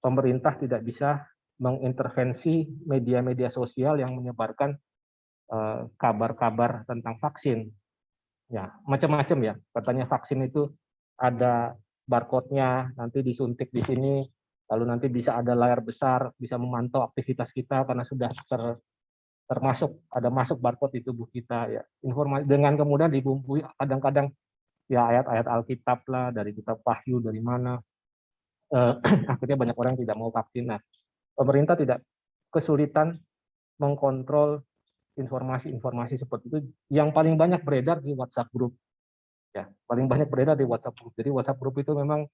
pemerintah tidak bisa mengintervensi media-media sosial yang menyebarkan kabar-kabar tentang vaksin. Ya, macam-macam ya. Katanya vaksin itu ada barcode-nya, nanti disuntik di sini, lalu nanti bisa ada layar besar, bisa memantau aktivitas kita karena sudah masuk barcode di tubuh kita ya. Informasi dengan kemudian dibumbui kadang-kadang ya ayat-ayat Alkitab lah, dari kitab Wahyu, dari mana. Akhirnya banyak orang tidak mau vaksin. Nah, pemerintah tidak kesulitan mengkontrol informasi-informasi seperti itu yang paling banyak beredar di WhatsApp group. Ya, paling banyak beredar di WhatsApp group. Jadi WhatsApp group itu memang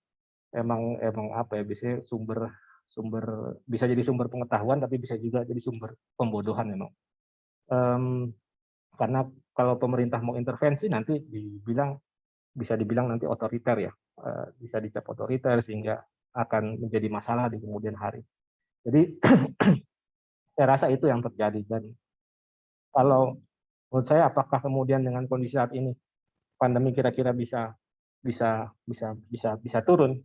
apa ya, biasanya bisa jadi sumber pengetahuan, tapi bisa juga jadi sumber pembodohan memang. Karena kalau pemerintah mau intervensi nanti bisa dibilang nanti otoriter ya, bisa dicap otoriter sehingga akan menjadi masalah di kemudian hari. Jadi saya rasa itu yang terjadi, dan Kalau menurut saya, apakah kemudian dengan kondisi saat ini pandemi kira-kira bisa turun?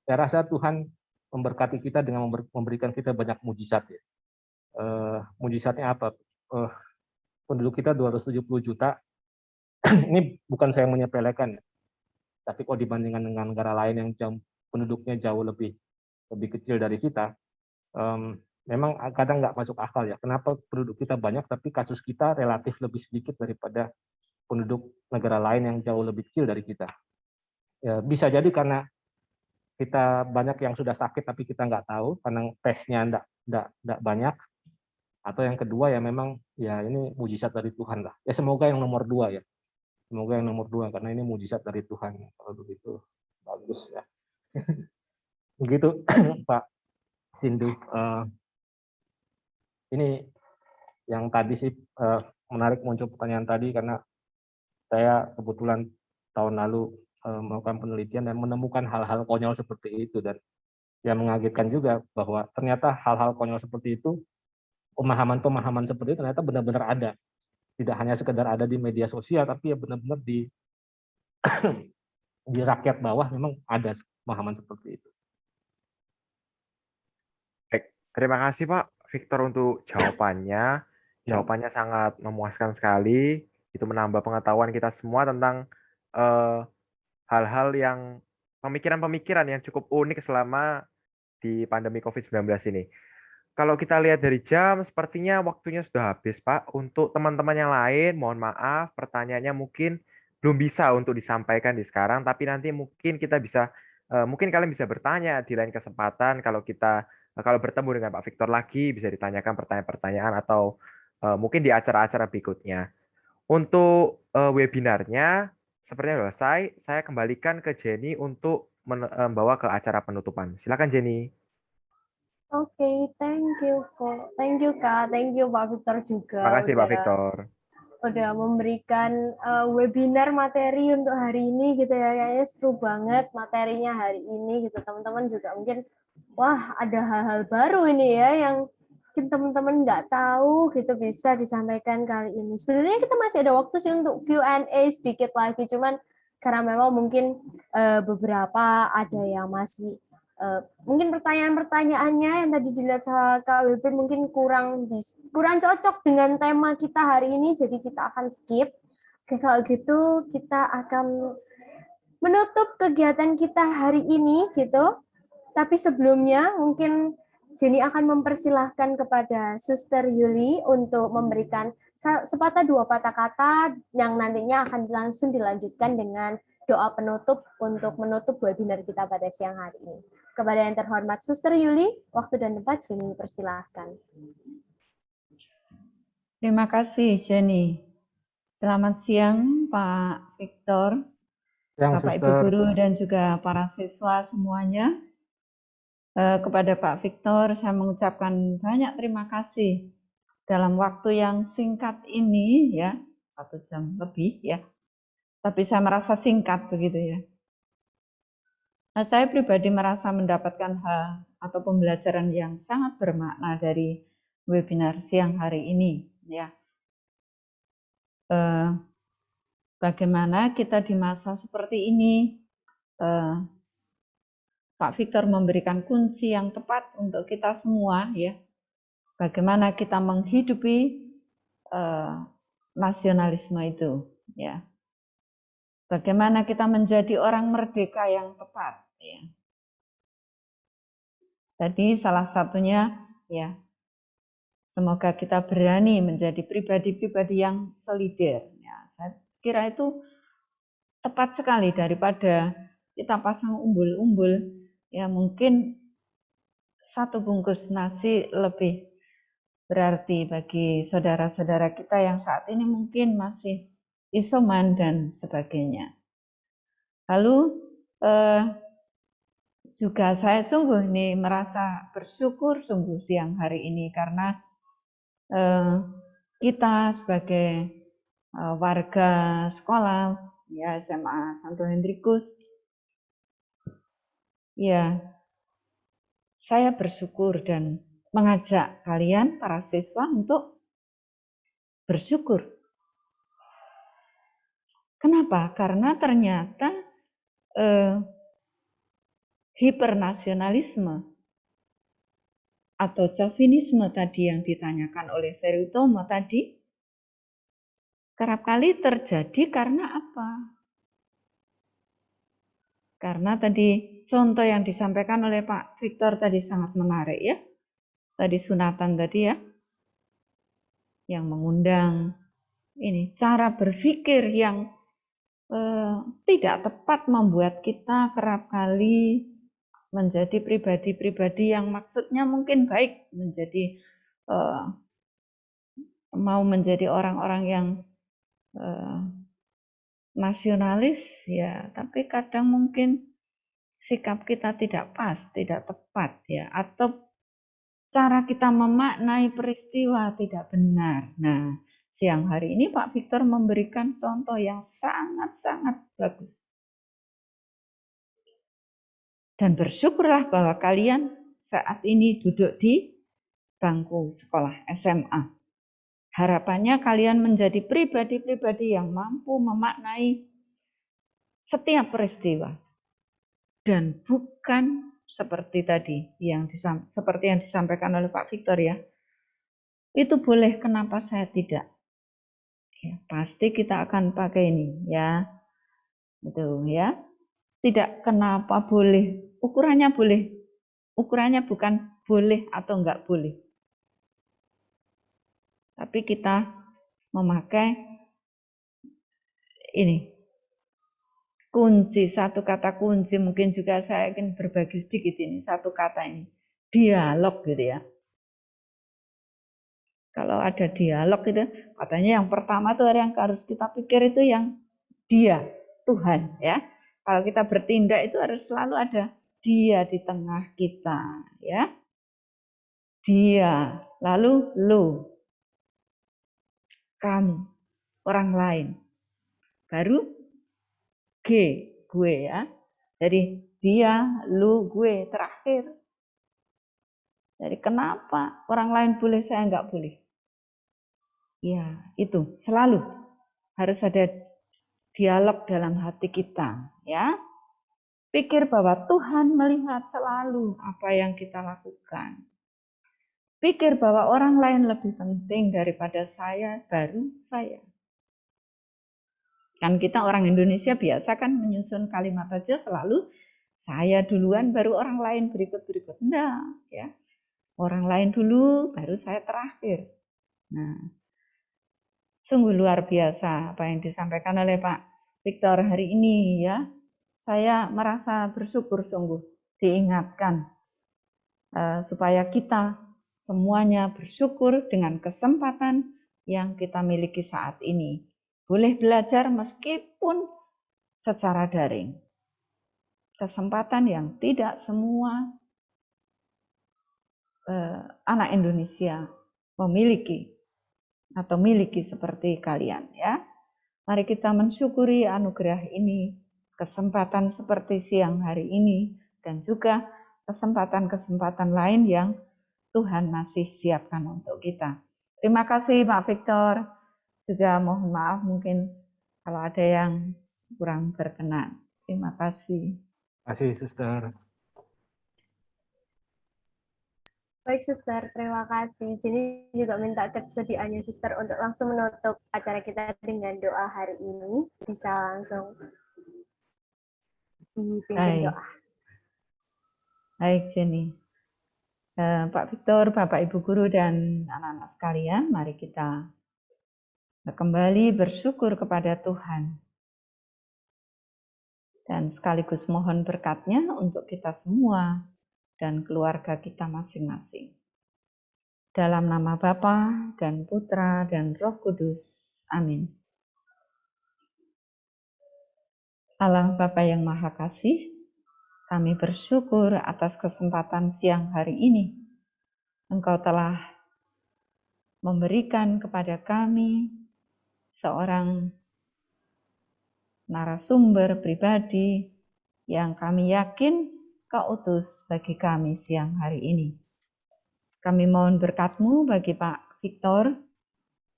Saya rasa Tuhan memberkati kita dengan memberikan kita banyak mujizat ya. Mujizatnya apa? Penduduk kita 270 juta. Ini bukan saya menyepelekan, tapi kalau dibandingkan dengan negara lain yang penduduknya jauh lebih kecil dari kita, memang kadang nggak masuk akal ya. Kenapa penduduk kita banyak tapi kasus kita relatif lebih sedikit daripada penduduk negara lain yang jauh lebih kecil dari kita? Ya, bisa jadi karena kita banyak yang sudah sakit tapi kita nggak tahu karena tesnya nggak banyak. Atau yang kedua ya memang ya ini mujizat dari Tuhan lah. Ya semoga yang nomor 2 ya. Semoga yang nomor 2 karena ini mujizat dari Tuhan. Kalau begitu bagus ya. Begitu Pak Sindu. Ini yang tadi sih menarik muncul pertanyaan tadi karena saya kebetulan tahun lalu melakukan penelitian dan menemukan hal-hal konyol seperti itu, dan yang mengagetkan juga bahwa ternyata hal-hal konyol seperti itu, pemahaman seperti itu ternyata benar-benar ada. Tidak hanya sekedar ada di media sosial, tapi ya benar-benar di rakyat bawah memang ada pemahaman seperti itu. Baik, terima kasih Pak Victor untuk jawabannya. Jawabannya sangat memuaskan sekali. Itu menambah pengetahuan kita semua tentang hal-hal yang pemikiran-pemikiran yang cukup unik selama di pandemi COVID-19 ini. Kalau kita lihat dari jam, sepertinya waktunya sudah habis, Pak. Untuk teman-teman yang lain, mohon maaf, pertanyaannya mungkin belum bisa untuk disampaikan di sekarang, tapi nanti mungkin kita bisa, mungkin kalian bisa bertanya di lain kesempatan. Kalau bertemu dengan Pak Victor lagi, bisa ditanyakan pertanyaan-pertanyaan atau mungkin di acara-acara berikutnya. Untuk webinarnya, sepertinya sudah selesai. Saya kembalikan ke Jenny untuk membawa ke acara penutupan. Silakan Jenny. Oke, thank you Kak, thank you Pak Victor juga Terima kasih Pak Victor. udah memberikan webinar materi untuk hari ini gitu ya. Kayaknya seru banget materinya hari ini gitu. Teman-teman juga mungkin wah ada hal-hal baru ini ya yang mungkin teman-teman nggak tahu gitu bisa disampaikan kali ini. Sebenarnya kita masih ada waktu sih untuk Q&A sedikit lagi, cuman karena memang mungkin beberapa ada yang masih mungkin pertanyaan-pertanyaannya yang tadi dilihat sama Kak Wilbur mungkin kurang cocok dengan tema kita hari ini, jadi kita akan skip. Oke, kalau gitu kita akan menutup kegiatan kita hari ini gitu. Tapi sebelumnya mungkin Jenny akan mempersilahkan kepada Suster Yuli untuk memberikan sepatah dua patah kata yang nantinya akan langsung dilanjutkan dengan doa penutup untuk menutup webinar kita pada siang hari ini. Kepada yang terhormat Suster Yuli, waktu dan tempat Jenny persilahkan. Terima kasih Jenny. Selamat siang Pak Victor, Bapak Ibu Guru dan juga para siswa semuanya. Kepada Pak Victor, saya mengucapkan banyak terima kasih dalam waktu yang singkat ini ya, 1 jam lebih ya. Tapi saya merasa singkat begitu ya. Nah, saya pribadi merasa mendapatkan hal atau pembelajaran yang sangat bermakna dari webinar siang hari ini ya. Bagaimana kita di masa seperti ini, Pak Victor memberikan kunci yang tepat untuk kita semua ya. Bagaimana kita menghidupi nasionalisme itu ya. Bagaimana kita menjadi orang merdeka yang tepat ya. Jadi salah satunya ya, semoga kita berani menjadi pribadi-pribadi yang solider ya. Saya kira itu tepat sekali daripada kita pasang umbul-umbul ya, mungkin 1 bungkus nasi lebih berarti bagi saudara-saudara kita yang saat ini mungkin masih isoman dan sebagainya. Lalu juga saya sungguh ini merasa bersyukur sungguh siang hari ini karena kita sebagai warga sekolah ya SMA Santo Hendrikus ya, saya bersyukur dan mengajak kalian para siswa untuk bersyukur. Kenapa? Karena ternyata hipernasionalisme atau chauvinisme tadi yang ditanyakan oleh Ferry Utomo tadi, kerap kali terjadi karena apa? Karena tadi contoh yang disampaikan oleh Pak Victor tadi sangat menarik ya. Tadi sunatan tadi ya, yang mengundang ini cara berpikir yang tidak tepat membuat kita kerap kali menjadi pribadi-pribadi yang maksudnya mungkin baik, menjadi mau menjadi orang-orang yang nasionalis ya, tapi kadang mungkin sikap kita tidak pas, tidak tepat ya, atau cara kita memaknai peristiwa tidak benar. Nah, siang hari ini Pak Victor memberikan contoh yang sangat-sangat bagus. Dan bersyukurlah bahwa kalian saat ini duduk di bangku sekolah SMA. Harapannya kalian menjadi pribadi-pribadi yang mampu memaknai setiap peristiwa. Dan bukan seperti tadi, seperti yang disampaikan oleh Pak Victor ya. Itu boleh, kenapa saya tidak? Ya, pasti kita akan pakai ini ya. Itu ya. Tidak kenapa boleh, ukurannya boleh. Ukurannya bukan boleh atau enggak boleh. Tapi kita memakai ini. Kunci, satu kata kunci, mungkin juga saya ingin berbagi sedikit ini, satu kata ini. Dialog gitu ya. Kalau ada dialog itu, katanya yang pertama tuh yang harus kita pikir itu yang dia, Tuhan ya. Kalau kita bertindak itu harus selalu ada dia di tengah kita ya. Dia, lalu lu, kamu, orang lain. Baru G, gue ya. Jadi dia, lu, gue terakhir. Jadi kenapa orang lain boleh, saya enggak boleh? Ya, itu selalu harus ada dialog dalam hati kita, ya. Pikir bahwa Tuhan melihat selalu apa yang kita lakukan. Pikir bahwa orang lain lebih penting daripada saya, baru saya. Kan kita orang Indonesia biasa kan menyusun kalimat aja selalu saya duluan, baru orang lain berikut-berikut. Enggak, ya. Orang lain dulu, baru saya terakhir. Nah, sungguh luar biasa apa yang disampaikan oleh Pak Victor hari ini ya. Saya merasa bersyukur sungguh diingatkan supaya kita semuanya bersyukur dengan kesempatan yang kita miliki saat ini. Boleh belajar meskipun secara daring. Kesempatan yang tidak semua anak Indonesia memiliki atau miliki seperti kalian ya. Mari kita mensyukuri anugerah ini, kesempatan seperti siang hari ini, dan juga kesempatan-kesempatan lain yang Tuhan masih siapkan untuk kita. Terima kasih Pak Victor. Juga mohon maaf mungkin kalau ada yang kurang berkenan. Terima kasih. Terima kasih, Suster. Baik, Suster, terima kasih. Jadi juga minta kesediaannya Suster untuk langsung menutup acara kita dengan doa hari ini. Bisa langsung dipimpin doa. Baik, Jenny. Pak Victor, Bapak Ibu Guru, dan anak-anak sekalian, mari kita kembali bersyukur kepada Tuhan. Dan sekaligus mohon berkat-Nya untuk kita semua dan keluarga kita masing-masing. Dalam nama Bapa dan Putra dan Roh Kudus. Amin. Allah Bapa yang Maha Kasih, kami bersyukur atas kesempatan siang hari ini. Engkau telah memberikan kepada kami seorang narasumber pribadi yang kami yakin Kau utus bagi kami siang hari ini. Kami mohon berkat-Mu bagi Pak Victor,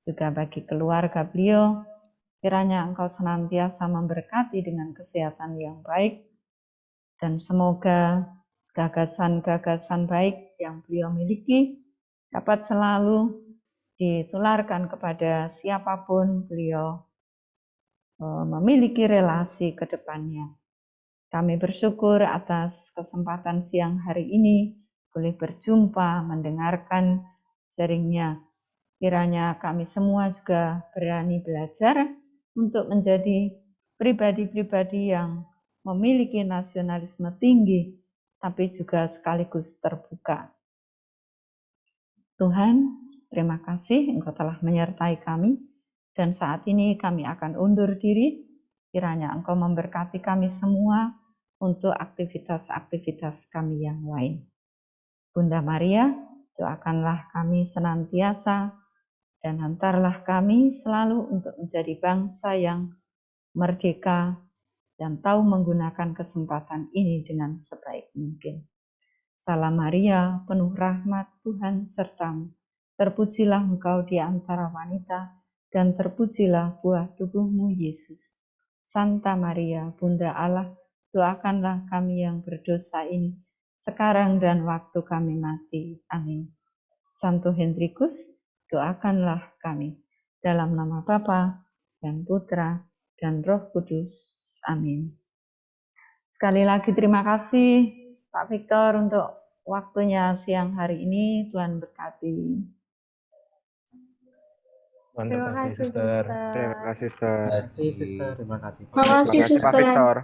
juga bagi keluarga beliau. Kiranya Engkau senantiasa memberkati dengan kesehatan yang baik, dan semoga gagasan-gagasan baik yang beliau miliki dapat selalu ditularkan kepada siapapun beliau memiliki relasi ke depannya. Kami bersyukur atas kesempatan siang hari ini boleh berjumpa, mendengarkan sharingnya. Kiranya kami semua juga berani belajar untuk menjadi pribadi-pribadi yang memiliki nasionalisme tinggi, tapi juga sekaligus terbuka. Tuhan, terima kasih Engkau telah menyertai kami, dan saat ini kami akan undur diri. Kiranya Engkau memberkati kami semua untuk aktivitas-aktivitas kami yang lain. Bunda Maria, doakanlah kami senantiasa, dan hantarlah kami selalu untuk menjadi bangsa yang merdeka dan tahu menggunakan kesempatan ini dengan sebaik mungkin. Salam Maria, penuh rahmat, Tuhan sertamu. Terpujilah engkau di antara wanita, dan terpujilah buah tubuhmu, Yesus. Santa Maria, Bunda Allah, doakanlah kami yang berdosa ini, sekarang dan waktu kami mati. Amin. Santo Hendrikus, doakanlah kami. Dalam nama Bapa dan Putra dan Roh Kudus. Amin. Sekali lagi terima kasih Pak Victor untuk waktunya siang hari ini. Tuhan berkati. Terima kasih, Suster. Terima kasih, Suster. Terima kasih, Suster. Terima kasih. Terima kasih, Terima kasih, Pak Suster. Victor.